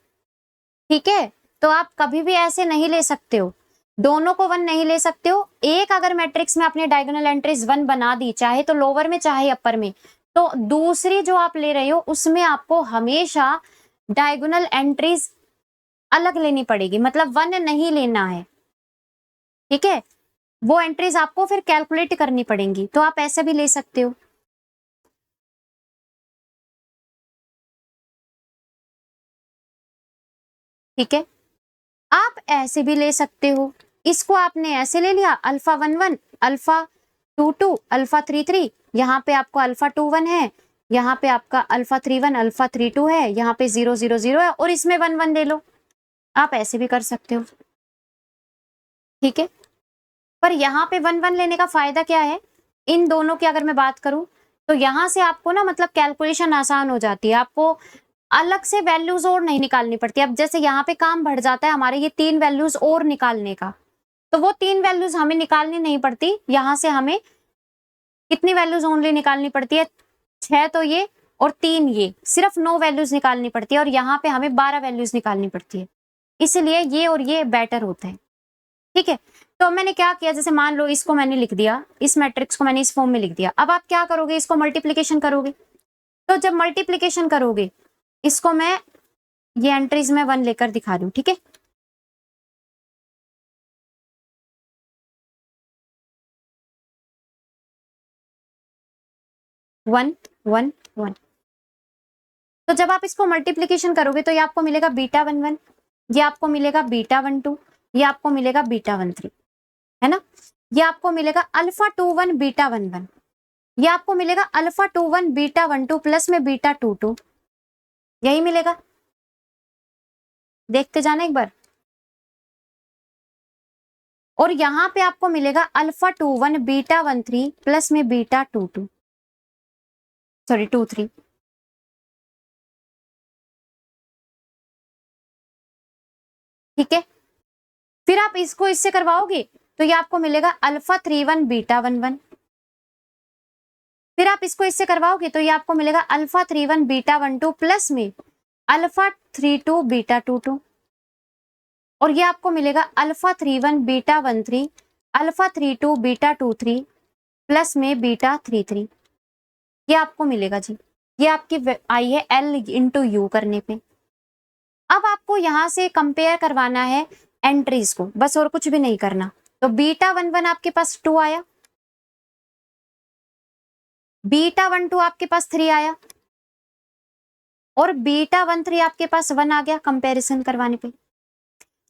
ठीक है, तो आप कभी भी ऐसे नहीं ले सकते हो, दोनों को 1 नहीं ले सकते हो। एक अगर मैट्रिक्स में आपने डायगोनल एंट्रीज 1 बना दी, चाहे तो लोअर में चाहे अपर में, तो दूसरी जो आप ले रहे हो उसमें आपको हमेशा डायगोनल एंट्रीज अलग लेनी पड़ेगी, मतलब 1 नहीं लेना है। ठीक है, वो एंट्रीज आपको फिर कैलकुलेट करनी पड़ेंगी, तो आप ऐसे भी ले सकते हो। ठीक है, आप ऐसे भी ले सकते हो, इसको आपने ऐसे ले लिया, अल्फा 11, अल्फा 22, अल्फा 33, यहाँ पे आपको अल्फा 21 है, यहाँ पे आपका अल्फा 31, अल्फा 32 है, यहाँ पे 0, 0, 0 है, और इसमें 1, 1 ले लो, आप ऐसे भी कर सकते हो। ठीक है, पर यहाँ पे 1, 1 लेने का फायदा क्या है, इन दोनों की अगर मैं बात करूं तो यहाँ से आपको ना मतलब कैलकुलेशन आसान हो जाती है, आपको अलग से वैल्यूज और नहीं निकालनी पड़ती। अब जैसे यहाँ पे काम बढ़ जाता है हमारे ये 3 वैल्यूज और निकालने का, तो वो 3 वैल्यूज हमें निकालनी नहीं पड़ती, यहाँ से हमें कितनी वैल्यूज ओनली निकालनी पड़ती है, 6 तो ये और 3 ये, सिर्फ 9 वैल्यूज निकालनी पड़ती है, और यहाँ पे हमें 12 वैल्यूज निकालनी पड़ती है, इसलिए ये और ये बेटर होता है। ठीक है, तो मैंने क्या किया, जैसे मान लो इसको मैंने लिख दिया, इस मैट्रिक्स को मैंने इस फॉर्म में लिख दिया, अब आप क्या करोगे, इसको मल्टीप्लीकेशन करोगे, तो जब मल्टीप्लीकेशन करोगे इसको मैं ये एंट्रीज में 1 लेकर दिखा दूं। ठीक है, वन वन वन, तो जब आप इसको मल्टीप्लीकेशन करोगे तो ये आपको मिलेगा बीटा 11, ये आपको मिलेगा बीटा 12, ये आपको मिलेगा बीटा 13, है ना, ये आपको मिलेगा अल्फा 21 बीटा 11, ये आपको मिलेगा अल्फा 21 बीटा 12 प्लस में बीटा 22, यही मिलेगा, देखते जाना एक बार। और यहां पे आपको मिलेगा अल्फा 21 बीटा 13 प्लस में बीटा 22, सॉरी 23। ठीक है, फिर आप इसको इससे करवाओगे तो ये आपको मिलेगा अल्फा 31 बीटा 11, फिर आप इसको इससे करवाओगे तो ये आपको मिलेगा अल्फा 31 बीटा 12 प्लस में अल्फा 32 बीटा 22, और ये आपको मिलेगा alpha 31 beta 13, alpha 32 beta 23 plus में बीटा 33, ये आपको मिलेगा जी। ये आपकी आई है एल इंटू यू करने पे। अब आपको यहां से कंपेयर करवाना है एंट्रीज को, बस और कुछ भी नहीं करना। तो बीटा 11 आपके पास 2 आया, बीटा 12 आपके पास 3 आया, और बीटा 13 आपके पास 1 आ गया कंपैरिजन करवाने पे।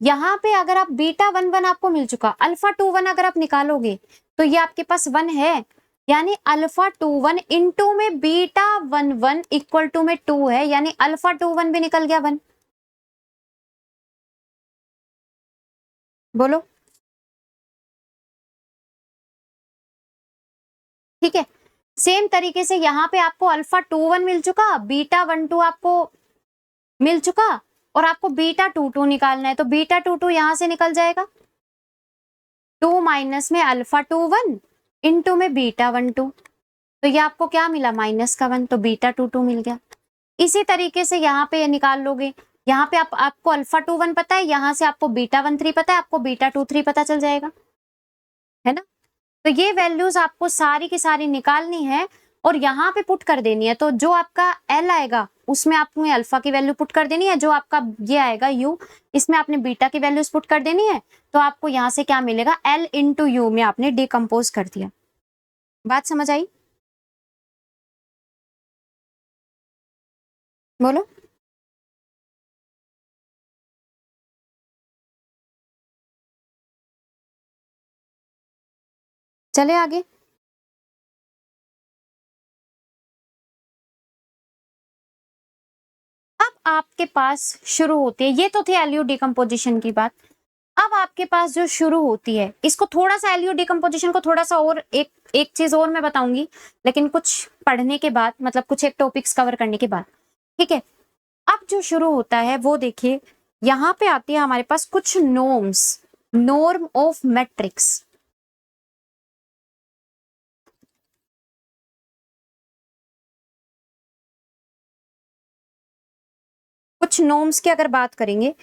यहाँ पे अगर आप बीटा 11 आपको मिल चुका, अल्फा 21 अगर आप निकालोगे तो ये आपके पास 1 है, यानी अल्फा 21 इंटू में बीटा 11 इक्वल टू में 2 है, यानी अल्फा 21 भी निकल गया 1। बोलो, ठीक है। सेम तरीके से यहाँ पे आपको अल्फा 21 मिल चुका, बीटा 12 आपको मिल चुका, और आपको बीटा 22 निकालना है, तो बीटा 22 यहां से निकल जाएगा, 2 माइनस में अल्फा 21 इंटू में बीटा 12, तो ये आपको क्या मिला माइनस का 1, तो बीटा 22 मिल गया। इसी तरीके से यहाँ पे ये निकाल लोगे, यहाँ पे आपको अल्फा 21 पता है, यहाँ से आपको बीटा 13 पता है, आपको बीटा 23 पता चल जाएगा, है ना। तो ये वैल्यूज आपको सारी की सारी निकालनी है और यहाँ पे पुट कर देनी है। तो जो आपका एल आएगा उसमें आपको अल्फा की वैल्यू पुट कर देनी है, जो आपका ये आएगा यू, इसमें आपने बीटा की वैल्यूज पुट कर देनी है। तो आपको यहाँ से क्या मिलेगा, एल इंटू यू में आपने डिकम्पोज कर दिया। बात समझ आई? बोलो। चले आगे। अब आपके पास शुरू होती है, ये तो थी एलयू डिकम्पोजिशन की बात। अब आपके पास जो शुरू होती है, इसको थोड़ा सा एलयू डिकम्पोजिशन को थोड़ा सा और एक एक चीज और मैं बताऊंगी, लेकिन कुछ पढ़ने के बाद, मतलब कुछ एक टॉपिक्स कवर करने के बाद, ठीक है। अब जो शुरू होता है वो देखिए, यहां पे आती है हमारे पास कुछ नॉर्म्स, नॉर्म ऑफ मैट्रिक्स। कुछ नॉर्म्स की अगर बात करेंगे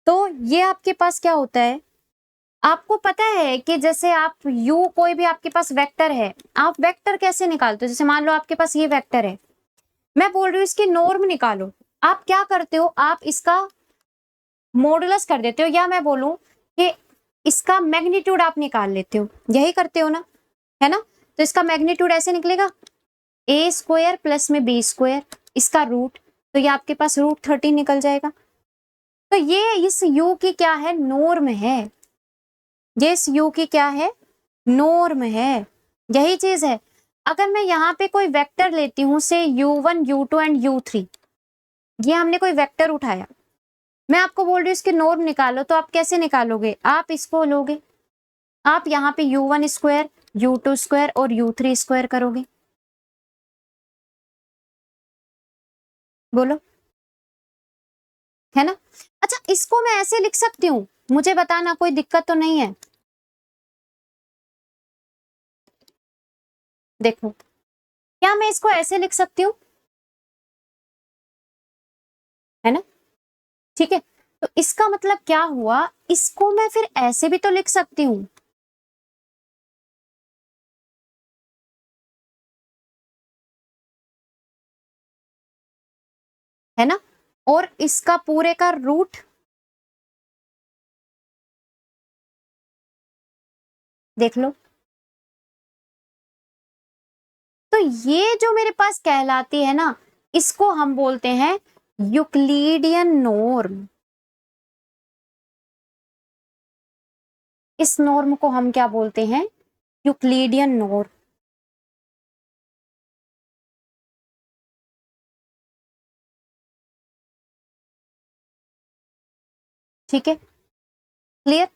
तो ये आपके पास क्या होता है, आपको पता है कि जैसे आप u, कोई भी आपके पास वेक्टर है, आप वेक्टर कैसे निकालते हो? जैसे मान लो आपके पास ये वेक्टर है, मैं बोल रही हूँ इसकी नॉर्म निकालो, आप क्या करते हो, आप इसका मॉडुलस कर देते हो, या मैं बोलूं कि इसका मैग्नीट्यूड आप निकाल लेते हो, यही करते हो ना, है ना। तो इसका मैग्नीट्यूड ऐसे निकलेगा, ए स्क्वायर प्लस में बी स्क्वायर, इसका रूट, तो ये आपके पास √13 निकल जाएगा। तो ये इस u की क्या है, नॉर्म है, ये इस u की क्या है, नॉर्म है, यही चीज है। अगर मैं यहाँ पे कोई वेक्टर लेती हूँ से u1 u2 एंड u3, ये हमने कोई वेक्टर उठाया, मैं आपको बोल रही हूँ इसकी नॉर्म निकालो, तो आप कैसे निकालोगे, आप इसको लोगे, आप यहाँ पे u1 स्क्वायर, u2 स्क्वायर और u3 स्क्वायर करोगे। बोलो, है ना। अच्छा, इसको मैं ऐसे लिख सकती हूँ, मुझे बताना, कोई दिक्कत तो नहीं है। देखो, क्या मैं इसको ऐसे लिख सकती हूँ, है ना, ठीक है। तो इसका मतलब क्या हुआ, इसको मैं फिर ऐसे भी तो लिख सकती हूँ, है ना, और इसका पूरे का रूट, देख लो। तो ये जो मेरे पास कहलाती है ना, इसको हम बोलते हैं यूक्लिडियन नॉर्म। इस नॉर्म को हम क्या बोलते हैं, यूक्लिडियन नॉर्म। ठीक है, क्लियर।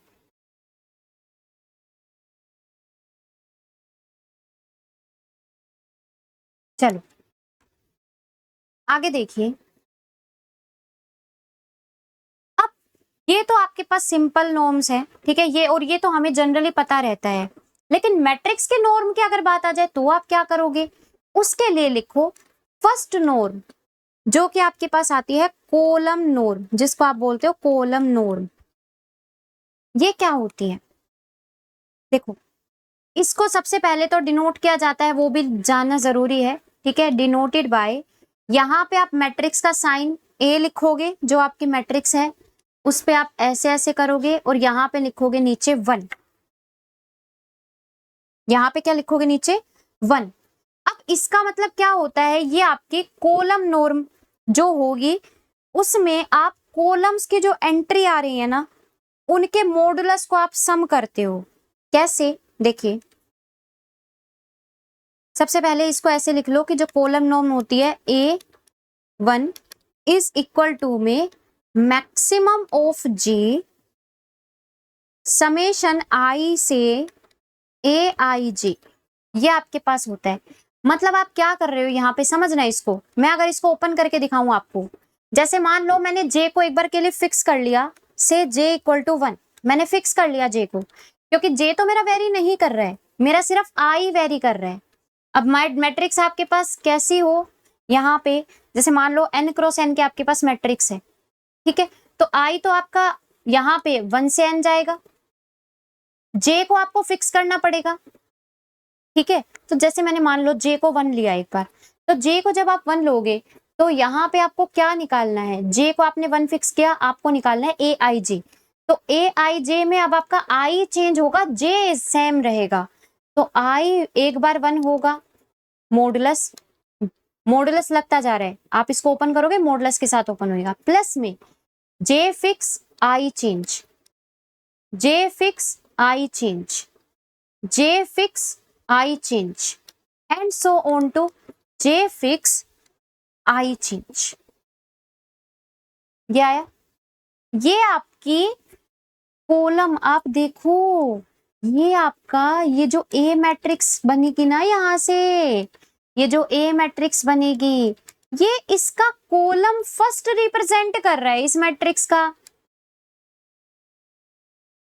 चलो आगे देखिए। अब ये तो आपके पास सिंपल नॉर्म्स है, ठीक है, ये और ये तो हमें जनरली पता रहता है, लेकिन मैट्रिक्स के नॉर्म की अगर बात आ जाए तो आप क्या करोगे, उसके लिए लिखो फर्स्ट नॉर्म, जो कि आपके पास आती है कोलम नॉर्म, जिसको आप बोलते हो कोलम नॉर्म। ये क्या होती है, देखो, इसको सबसे पहले तो डिनोट किया जाता है, वो भी जानना जरूरी है, ठीक है। डिनोटेड बाय, यहाँ पे आप मैट्रिक्स का साइन ए लिखोगे, जो आपकी मैट्रिक्स है उस पे आप ऐसे ऐसे करोगे, और यहाँ पे लिखोगे नीचे 1, यहाँ पे क्या लिखोगे नीचे 1। अब इसका मतलब क्या होता है, ये आपकी कोलम नॉर्म जो होगी, उसमें आप कॉलम्स की जो एंट्री आ रही है ना, उनके मॉडुलस को आप सम करते हो। कैसे, देखिए, सबसे पहले इसको ऐसे लिख लो कि जो कॉलम नॉर्म होती है A1 इज इक्वल टू में maximum of G summation I से AIG, ये आपके पास होता है। मतलब आप क्या कर रहे हो यहाँ पे, समझना इसको, मैं अगर इसको ओपन करके दिखाऊं आपको, जैसे मान लो मैंने J को एक बार के लिए फिक्स कर लिया, से J इक्वल टू 1, मैंने फिक्स कर लिया J को, क्योंकि J तो मेरा वेरी नहीं कर रहा है, मेरा सिर्फ I वेरी कर रहा है। अब मैट्रिक्स आपके पास कैसी हो, यहाँ पे जैसे मान लो n क्रॉस n के आपके पास मैट्रिक्स है, ठीक है, तो I तो आपका यहाँ पे 1 से n जाएगा, J को आपको फिक्स करना पड़ेगा, ठीक है। तो जैसे मैंने मान लो J को 1 लिया एक बार, तो J को जब आप 1 लोगे तो यहाँ पे आपको क्या निकालना है, J को आपने 1 फिक्स किया, आपको निकालना है AIJ। तो AIJ में अब आपका I चेंज होगा, J सेम रहेगा, तो I एक बार 1 होगा, मॉडुलस मॉडुलस लगता जा रहा है, आप इसको ओपन करोगे मॉडुलस के साथ ओपन होएगा, प्लस में j fix i change, j fix i change, j fix i change and so on to j fix i change. ये आया, ये आपकी कॉलम, आप देखो ये आपका ये जो ए मैट्रिक्स बनेगी ना यहां से, ये जो ए मैट्रिक्स बनेगी ये इसका कॉलम फर्स्ट रिप्रेजेंट कर रहा है, इस मैट्रिक्स का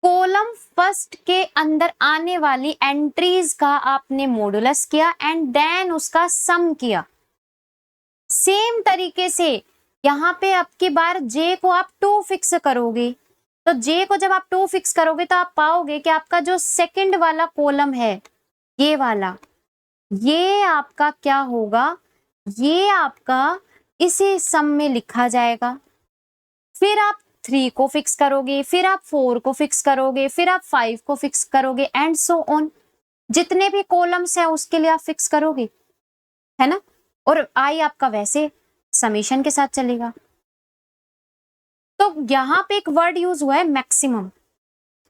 कॉलम फर्स्ट के अंदर आने वाली एंट्रीज का आपने मॉडुलस किया एंड देन उसका सम किया। सेम तरीके से यहां पे आपकी बार जे को आप 2 फिक्स करोगे, तो जे को जब आप 2 फिक्स करोगे तो आप पाओगे कि आपका जो सेकंड वाला कॉलम है ये वाला, ये आपका क्या होगा, ये आपका इसी सम में लिखा जाएगा। फिर आप 3 को फिक्स करोगे, फिर आप 4 को फिक्स करोगे, फिर आप 5 को फिक्स करोगे एंड सो ऑन, जितने भी कॉलम्स है उसके लिए आप फिक्स करोगे, है ना। और आई आपका वैसे समेशन के साथ चलेगा। तो यहां पे एक वर्ड यूज हुआ है मैक्सिमम,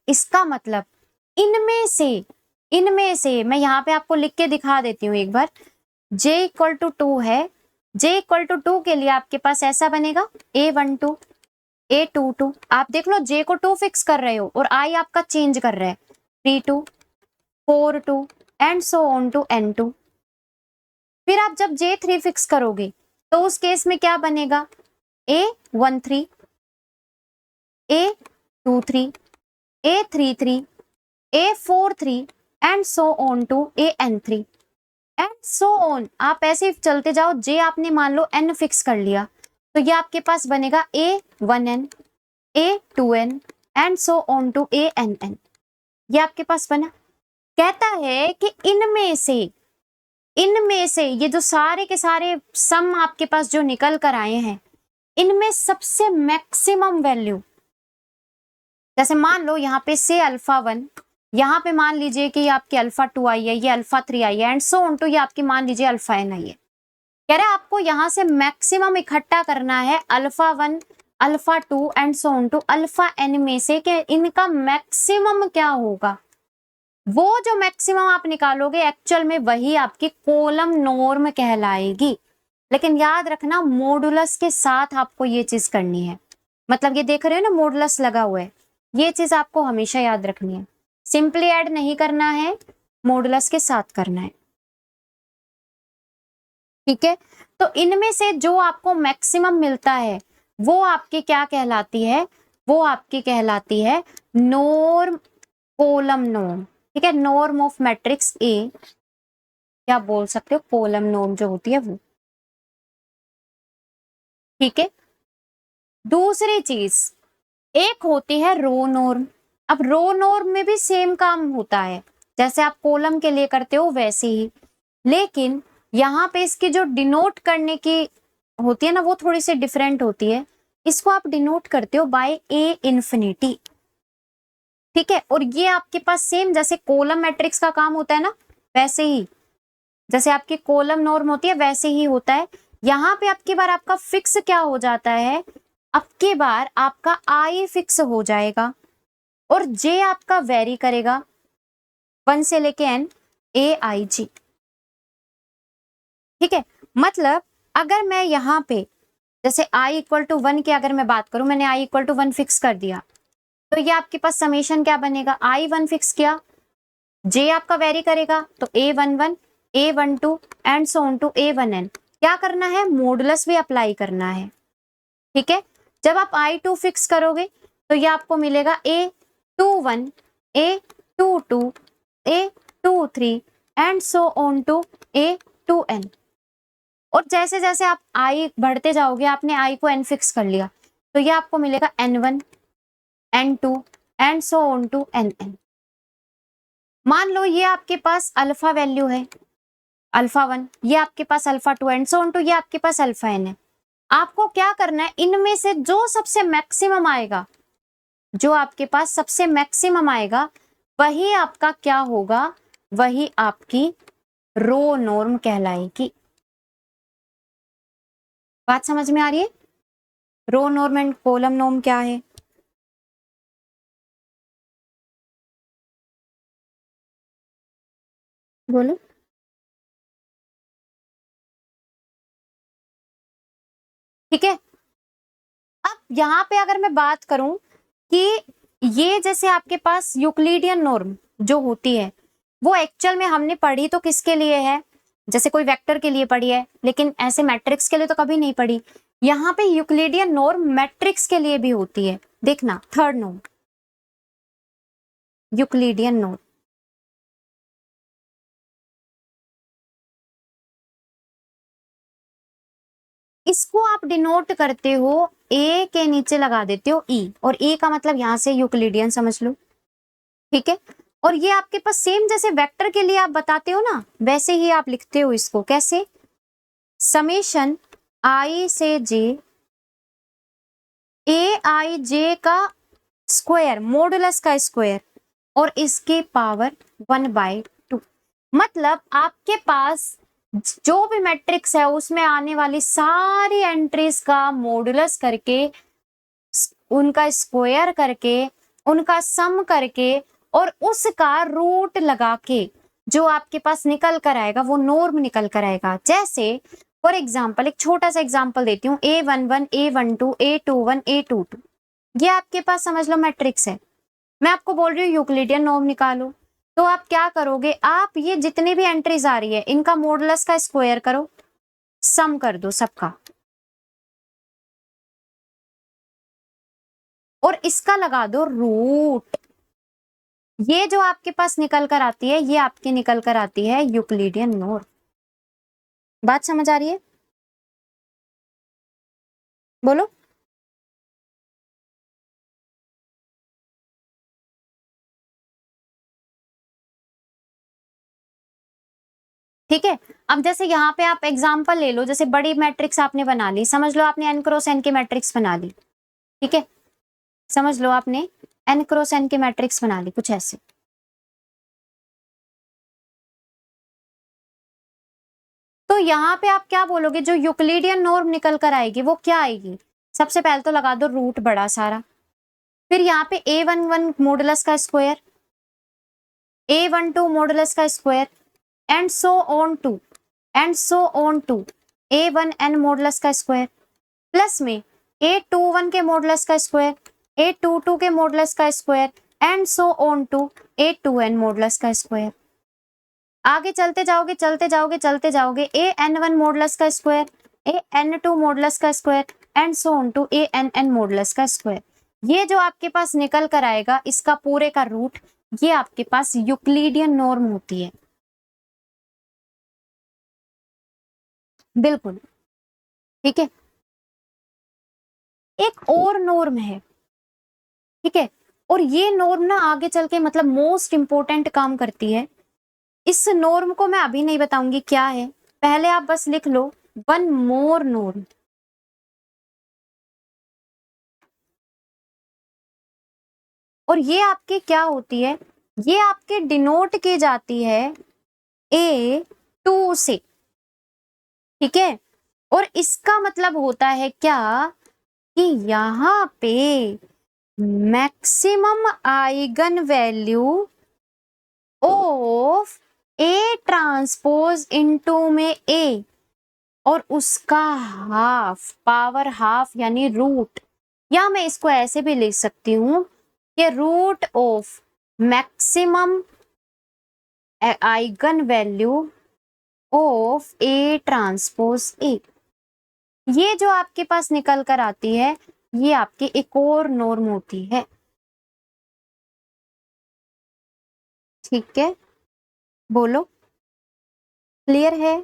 इसका मतलब इनमें से मैं यहां पे आपको लिख के दिखा देती हूँ एक बार। j इक्वल टू 2 है, j इक्वल टू 2 के लिए आपके पास ऐसा बनेगा a12 a22, आप देख लो j को 2 फिक्स कर रहे हो और i आपका चेंज कर रहा है 32 42 and so on to n2। फिर आप जब j3 फिक्स करोगे तो उस केस में क्या बनेगा a13 a23 a33 a43 and so on to an3 and so on. आप ऐसे चलते जाओ, j आपने मान लो n फिक्स कर लिया तो ये आपके पास बनेगा a1n a2n and so on to ann। ये आपके पास बना। कहता है कि इनमें से ये जो सारे के सारे सम आपके पास जो निकल कर आए हैं, इनमें सबसे मैक्सिमम वैल्यू, जैसे मान लो यहाँ पे से अल्फा 1, यहाँ पे मान लीजिए कि आपकी अल्फा 2 आई है, ये अल्फा 3 आई है एंड सो ऑन टू ये आपकी मान लीजिए अल्फा n आई है। कह रहे आपको यहां से मैक्सिमम इकट्ठा करना है alpha 1 alpha 2 and so on to alpha n में से कि इनका मैक्सिमम क्या होगा। वो जो मैक्सिमम आप निकालोगे एक्चुअल में वही आपकी कॉलम नॉर्म कहलाएगी। लेकिन याद रखना मॉडुलस के साथ आपको ये चीज करनी है, मतलब ये देख रहे हो ना मॉडुलस लगा हुआ है, ये चीज आपको हमेशा याद रखनी है। सिंपली ऐड नहीं करना है, मॉडुलस के साथ करना है, ठीक है। तो इनमें से जो आपको मैक्सिमम मिलता है वो आपकी क्या कहलाती है, वो आपकी कहलाती है नॉर्म, कॉलम नॉर्म, ठीक है। नॉर्म ऑफ मैट्रिक्स ए, क्या बोल सकते हो कॉलम नॉर्म जो होती है वो, ठीक है। दूसरी चीज एक होती है रो नॉर्म। अब रो नॉर्म में भी सेम काम होता है, जैसे आप कॉलम के लिए करते हो वैसे ही, लेकिन यहाँ पे इसकी जो डिनोट करने की होती है ना वो थोड़ी सी डिफरेंट होती है। इसको आप डिनोट करते हो बाय ए इन्फिनिटी, ठीक है। और ये आपके पास सेम जैसे कॉलम मैट्रिक्स का काम होता है ना, वैसे ही जैसे आपकी कॉलम नॉर्म होती है वैसे ही होता है। यहाँ पे आपकी बार आपका फिक्स क्या हो जाता है, अब की बार आपका आई फिक्स हो जाएगा और जे आपका वेरी करेगा 1 से लेके n AIG, ठीक है। मतलब अगर मैं यहाँ पे जैसे i इक्वल टू 1 की अगर मैं बात करूं, मैंने i इक्वल टू 1 फिक्स कर दिया तो ये आपके पास समेशन क्या बनेगा, i1 फिक्स किया, j आपका वेरी करेगा तो a11 a12 and so on to a1n। क्या करना है, मॉडुलस भी अप्लाई करना है, ठीक है। जब आप i2 फिक्स करोगे तो ये आपको मिलेगा a21 a22 a23 and so on to a2n। और जैसे जैसे आप i बढ़ते जाओगे, आपने i को n फिक्स कर लिया तो ये आपको मिलेगा n1 n2 and so on to nn। मान लो ये आपके पास अल्फा वैल्यू है अल्फा 1, ये आपके पास alpha 2 and so on to ये आपके पास अल्फा n है। आपको क्या करना है, इनमें से जो सबसे मैक्सिमम आएगा, जो आपके पास सबसे मैक्सिमम आएगा वही आपका क्या होगा, वही आपकी रो नॉर्म कहलाएगी। बात समझ में आ रही है? रो नॉर्म एंड कॉलम नॉर्म क्या है? बोलो। ठीक है, अब यहाँ पे अगर मैं बात करूं कि ये जैसे आपके पास यूक्लिडियन नॉर्म जो होती है वो एक्चुअल में हमने पढ़ी तो किसके लिए है, जैसे कोई वेक्टर के लिए पढ़ी है, लेकिन ऐसे मैट्रिक्स के लिए तो कभी नहीं पढ़ी। यहाँ पे यूक्लिडियन नॉर्म मैट्रिक्स के लिए भी होती है। देखना, थर्ड नॉर्म यूक्लिडियन नॉर्म, इसको आप डिनोट करते हो, ए के नीचे लगा देते हो ई, और ए का मतलब यहां से यूक्लिडियन समझ लो। ठीक है, और ये आपके पास सेम जैसे वेक्टर के लिए आप बताते हो ना, वैसे ही आप लिखते हो इसको। कैसे? समेशन आई से जे, ए आई जे का स्क्वायर, मॉडुलस का स्क्वायर, और इसके पावर 1/2। मतलब आपके पास जो भी मैट्रिक्स है उसमें आने वाली सारी एंट्रीज का मॉडुलस करके, उनका स्क्वायर करके, उनका सम करके, और उसका रूट लगा के जो आपके पास निकल कर आएगा वो नॉर्म निकल कर आएगा। जैसे फॉर एग्जाम्पल, एक छोटा सा एग्जाम्पल देती हूँ, A11, A12, A21, A22, ये आपके पास समझ लो मैट्रिक्स है। मैं आपको बोल रही हूँ यूक्लिडियन नॉर्म निकालो, तो आप क्या करोगे, आप ये जितनी भी एंट्रीज आ रही है इनका मॉडुलस का स्क्वायर करो, सम कर दो सबका, और इसका लगा दो रूट। ये जो आपके पास निकल कर आती है ये आपकी निकल कर आती है यूक्लिडियन नॉर्म। बात समझ आ रही है? बोलो। ठीक है, अब जैसे यहाँ पे आप एग्जांपल ले लो, जैसे बड़ी मैट्रिक्स आपने बना ली, समझ लो आपने n क्रॉस n की मैट्रिक्स बना ली। ठीक है, समझ लो आपने n क्रॉस n की मैट्रिक्स बना ली, कुछ ऐसे। तो यहाँ पे आप क्या बोलोगे, जो यूक्लिडियन नॉर्म निकल कर आएगी वो क्या आएगी? सबसे पहले तो लगा दो रूट बड़ा सारा, फिर यहाँ पे A11 मॉडुलस का स्क्वायर, A12 मॉडुलस का square, and so on to, and so on to A1n modulus का स्क्वायर, प्लस में A21 के मॉडुलस का स्क्वायर, A22 के मॉडुलस का square, and so on to A2n modulus का स्क्वायर। आगे चलते जाओगे चलते जाओगे चलते जाओगे, AN1 मॉडुलस का स्क्वायर, AN2 मॉडुलस का square, and so on to ANn modulus का स्क्वायर। ये जो आपके पास निकल कर आएगा इसका पूरे का रूट, ये आपके पास यूक्लिडियन नॉर्म होती है। बिल्कुल। ठीक है, एक और नॉर्म है। ठीक है, और ये नॉर्म ना आगे चल के मतलब मोस्ट इंपोर्टेंट काम करती है। इस नॉर्म को मैं अभी नहीं बताऊंगी क्या है, पहले आप बस लिख लो वन मोर नॉर्म। और ये आपके क्या होती है, ये आपके डिनोट की जाती है A2 से। ठीक है, और इसका मतलब होता है क्या कि यहाँ पे maximum eigen value of A transpose into में A, और उसका हाफ, पावर हाफ यानी रूट, या मैं इसको ऐसे भी लिख सकती हूं कि root of maximum eigen value of A transpose A। ये जो आपके पास निकल कर आती है ये आपकी एक और नॉर्म होती है। ठीक है, बोलो, क्लियर है?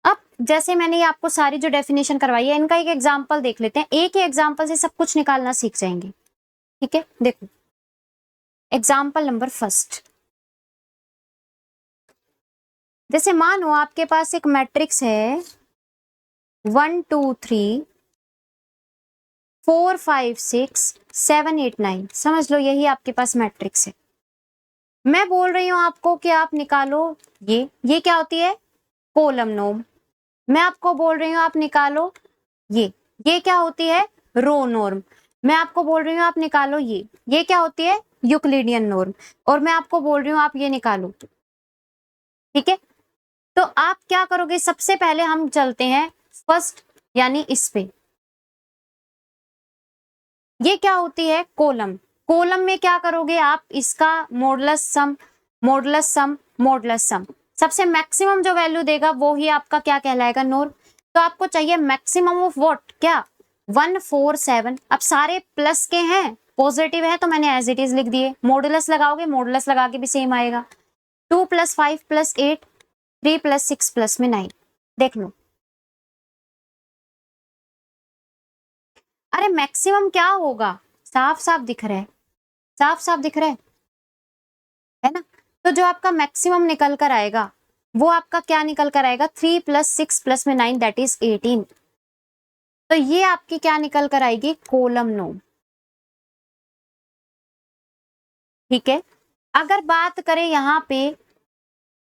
अब जैसे मैंने ये आपको सारी जो डेफिनेशन करवाई है इनका एक एग्जांपल देख लेते हैं, एक ही एग्जांपल से सब कुछ निकालना सीख जाएंगे। ठीक है, देखो एग्जांपल नंबर फर्स्ट। जैसे मानो आपके पास एक मैट्रिक्स है 1 2 3 4 5 6 7 8 9, समझ लो यही आपके पास मैट्रिक्स है। मैं बोल रही हूं आपको कि आप निकालो ये क्या होती है, कॉलम नॉर्म। मैं आपको बोल रही हूँ आप निकालो ये क्या होती है? रो नॉर्म। मैं आपको बोल रही हूँ आप निकालो ये क्या होती है? Euclidean norm. और मैं आपको बोल रही हूँ आप ये निकालो। ठीक है, तो आप क्या करोगे? सबसे पहले हम चलते हैं फर्स्ट यानी इस पे। ये क्या होती है? कॉलम। कॉलम में क्या करोगे आप? इसका मॉडुलस सम, मॉडुलस सम, मॉडुलस सम। सबसे मैक्सिमम जो वैल्यू देगा वो ही आपका क्या कहलाएगा? नॉर्म। तो आपको चाहिए मैक्सिमम ऑफ व्हाट? क्या? 147। अब सारे प्लस के हैं, पॉजिटिव है, तो मैंने एज इट इज लिख दिए। मॉडुलस लगाओगे, मॉडुलस लगा के भी सेम आएगा। 2 + 5 + 8, 3 + 6 + 9। देख लो। अरे मैक्सिमम क्या होगा? साफ साफ दिख रहा है, साफ साफ दिख रहा है ना? तो जो आपका मैक्सिमम निकल कर आएगा वो आपका क्या निकल कर आएगा? 3 + 6 + 9 दैट इज 18। तो ये आपकी क्या निकल कर आएगी? Column norm. ठीक है, अगर बात करें यहाँ पे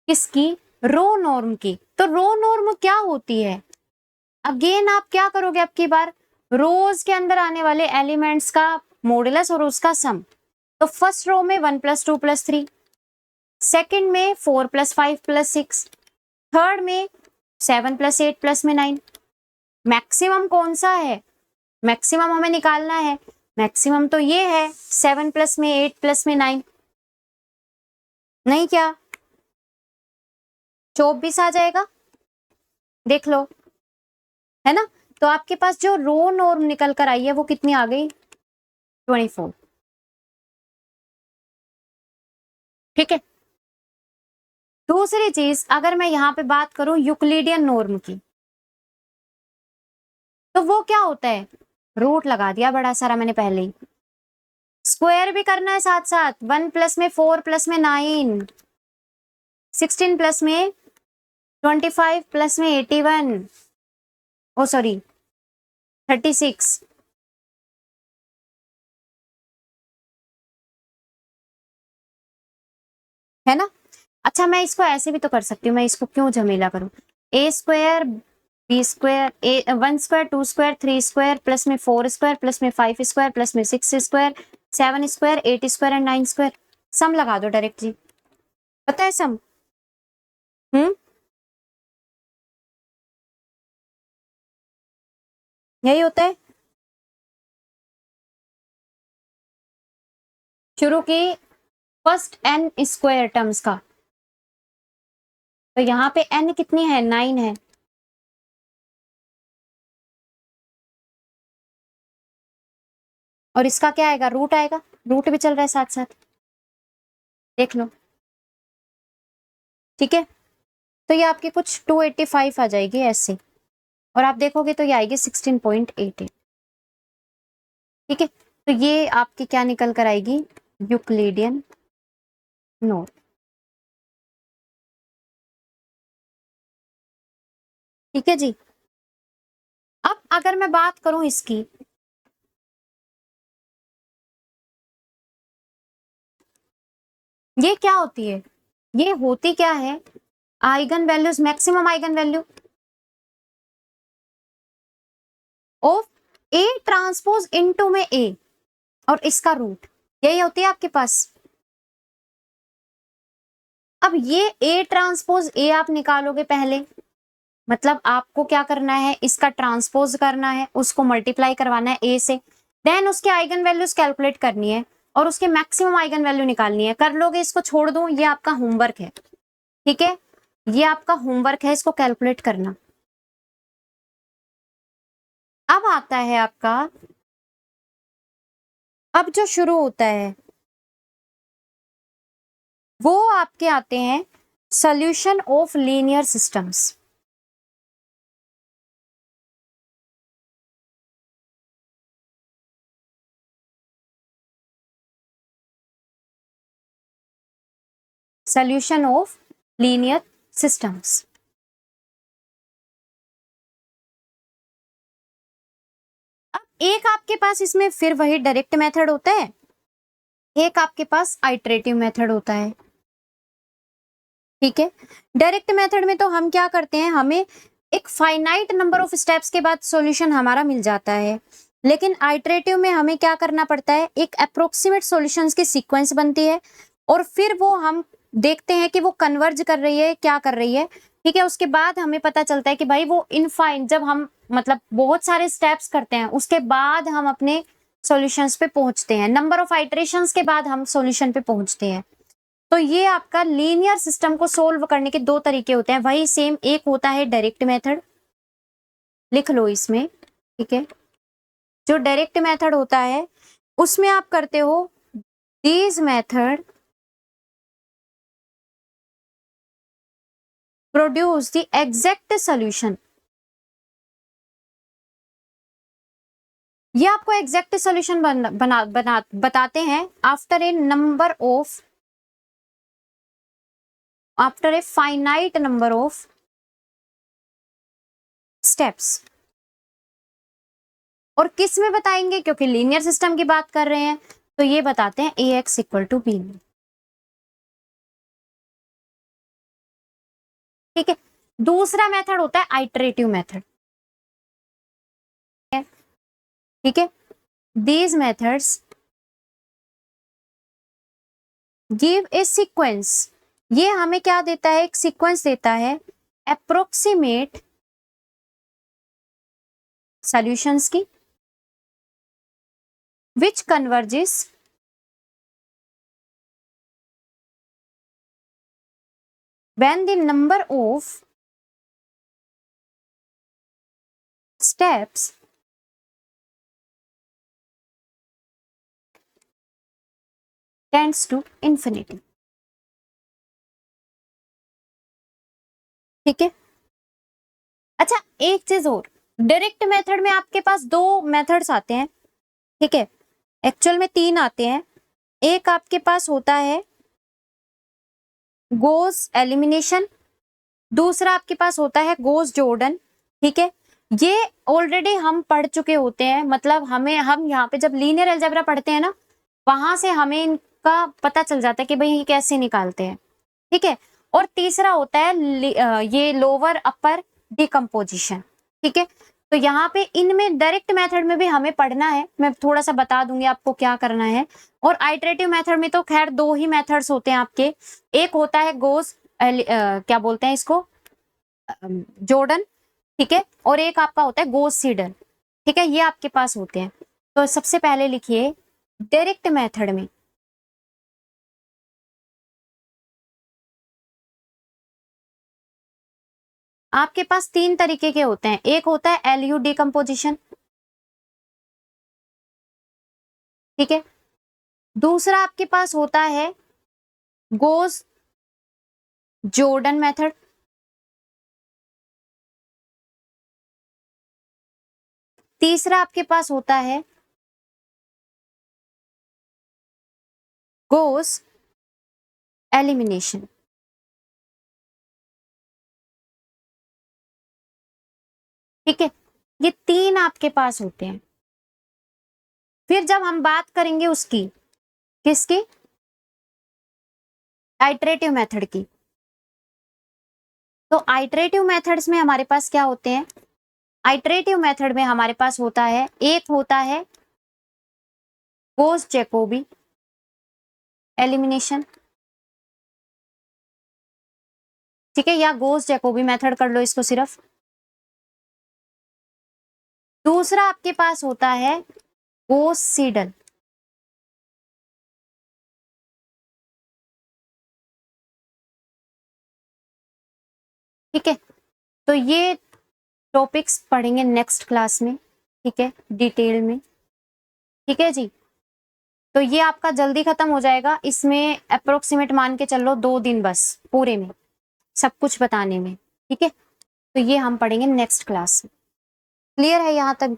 किसकी? रो नॉर्म की। तो रो नॉर्म क्या होती है? अगेन आप क्या करोगे? अब की बार रोज के अंदर आने वाले एलिमेंट्स का मॉडुलस और उसका सम। तो फर्स्ट रो में 1 + 2 + 3, सेकंड में 4 + 5 + 6, थर्ड में 7 + 8 + 9। मैक्सिमम कौन सा है? मैक्सिमम हमें निकालना है। मैक्सिमम तो ये है 7 + में 8 + में 9। नहीं क्या 24 आ जाएगा? देख लो, है ना? तो आपके पास जो रो नॉर्म निकल कर आई है वो कितनी आ गई? 24। ठीक है, दूसरी चीज अगर मैं यहाँ पे बात करूं यूक्लिडियन नॉर्म की, तो वो क्या होता है? रूट लगा दिया बड़ा सारा मैंने पहले ही। स्क्वायर भी करना है साथ साथ। 1 + में 4 + में 9, 16 + में 25 + में 81, ओ सॉरी 36। है ना? अच्छा, मैं इसको ऐसे भी तो कर सकती हूँ, मैं इसको क्यों झमेला करूं? a² b² 1² 2² 3² + में 4² + में 5² + में 6² 7² 8² एंड 9²। सम लगा दो डायरेक्टली। पता है सम? हम्म, यही होता है। शुरू की फर्स्ट n² टर्म्स का। तो यहाँ पे n कितनी है? 9 है। और इसका क्या आएगा? रूट आएगा। रूट भी चल रहा है साथ साथ, देख लो। ठीक है, तो ये आपकी कुछ 285 आ जाएगी ऐसे, और आप देखोगे तो ये आएगी 16.88। ठीक है, तो ये आपकी क्या निकल कर आएगी? Euclidean norm. ठीक है जी। अब अगर मैं बात करूं इसकी, ये क्या होती है? ये होती क्या है? Eigen values, maximum eigen value of A transpose into में ए और इसका रूट, यही होती है आपके पास। अब ये ए ट्रांसपोज ए आप निकालोगे पहले, मतलब आपको क्या करना है? इसका ट्रांसपोज करना है, उसको मल्टीप्लाई करवाना है ए से, देन उसके आइगन वैल्यूज कैलकुलेट करनी है और उसके मैक्सिमम आइगन वैल्यू निकालनी है। कर लोगे? इसको छोड़ दो, ये आपका होमवर्क है। ठीक है, ये आपका होमवर्क है, इसको कैलकुलेट करना। अब आता है आपका, अब जो शुरू होता है वो आपके आते हैं solution of linear systems. Solution of linear systems. अब एक आपके पास इसमें फिर वही डायरेक्ट मेथड होता है, एक आपके पास आइटरेटिव मेथड होता है। ठीक है, डायरेक्ट मेथड में तो हम क्या करते हैं? हमें एक फाइनाइट नंबर ऑफ स्टेप्स के बाद सॉल्यूशन हमारा मिल जाता है, लेकिन आइटरेटिव में हमें क्या करना पड़ता है, एक अप्रोक्सीमेट सॉल्यूशंस की सीक्वेंस बनती है और फिर वो हम देखते हैं कि वो कन्वर्ज कर रही है, क्या कर रही है, ठीक है। उसके बाद हमें पता चलता है कि भाई वो इनफाइन, जब हम मतलब बहुत सारे स्टेप्स करते हैं उसके बाद हम अपने सॉल्यूशंस पे पहुंचते हैं, नंबर ऑफ आइटरेशंस के बाद हम सॉल्यूशन पे पहुंचते हैं। तो ये आपका लीनियर सिस्टम को सोल्व करने के दो तरीके होते हैं, वही सेम। एक होता है डायरेक्ट मेथड, लिख लो इसमें, ठीक है। जो डायरेक्ट मेथड होता है उसमें आप करते हो these method produce the exact solution. ये आपको एग्जैक्ट सॉल्यूशन बताते हैं after a finite number of steps. और किस में बताएंगे, क्योंकि लीनियर सिस्टम की बात कर रहे हैं, तो ये बताते हैं ax इक्वल टू बी में, ठीक है। दूसरा मेथड होता है आइटरेटिव मेथड, ठीक है। These methods give a sequence, ये हमें क्या देता है, एक सीक्वेंस देता है अप्रोक्सीमेट सॉल्यूशंस की, विच converges when the number of steps tends to infinity, ठीक है। अच्छा, एक चीज और, डायरेक्ट मेथड में आपके पास दो मेथड्स आते हैं, ठीक है। एक्चुअल में तीन आते हैं। एक आपके पास होता है गोस एलिमिनेशन, दूसरा आपके पास होता है गोस जॉर्डन, ठीक है। ये ऑलरेडी हम पढ़ चुके होते हैं, मतलब हम यहाँ पे जब लीनियर अलजेब्रा पढ़ते हैं ना, वहां से हमें इनका पता चल जाता है कि भाई ये कैसे निकालते हैं, ठीक है। और तीसरा होता है ये लोअर अपर डिकम्पोजिशन, ठीक है। तो यहाँ पे इनमें डायरेक्ट मेथड में भी हमें पढ़ना है, मैं थोड़ा सा बता दूंगी आपको क्या करना है। और आइटरेटिव मेथड में तो खैर दो ही मेथड्स होते हैं आपके, एक होता है गोस क्या बोलते हैं इसको, जॉर्डन, ठीक है। और एक आपका होता है गोस सीडल, ठीक है। ये आपके पास होते हैं। तो सबसे पहले लिखिए डायरेक्ट मेथड में आपके पास तीन तरीके के होते हैं। एक होता है एलयू डिकम्पोजिशन, ठीक है। दूसरा आपके पास होता है गोस जॉर्डन मेथड, तीसरा आपके पास होता है गोस एलिमिनेशन, ठीक है। ये तीन आपके पास होते हैं। फिर जब हम बात करेंगे उसकी, किसकी, आइटरेटिव मेथड की, तो आइटरेटिव मेथड्स में हमारे पास क्या होते हैं, आइटरेटिव मेथड में हमारे पास होता है, एक होता है गोस जैकोबी एलिमिनेशन, ठीक है, या गोस जैकोबी मेथड कर लो इसको सिर्फ। दूसरा आपके पास होता है गोस सीडल, ठीक है। तो ये टॉपिक्स पढ़ेंगे नेक्स्ट क्लास में, ठीक है, डिटेल में, ठीक है जी। तो ये आपका जल्दी खत्म हो जाएगा, इसमें अप्रोक्सीमेट मान के चलो 2 दिन बस पूरे में सब कुछ बताने में, ठीक है। तो ये हम पढ़ेंगे नेक्स्ट क्लास में। क्लियर है यहाँ तक?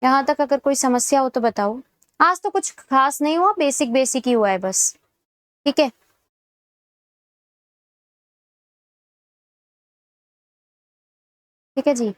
यहाँ तक अगर कोई समस्या हो तो बताओ। आज तो कुछ खास नहीं हुआ, बेसिक बेसिक ही हुआ है बस, ठीक है। ठीक है जी।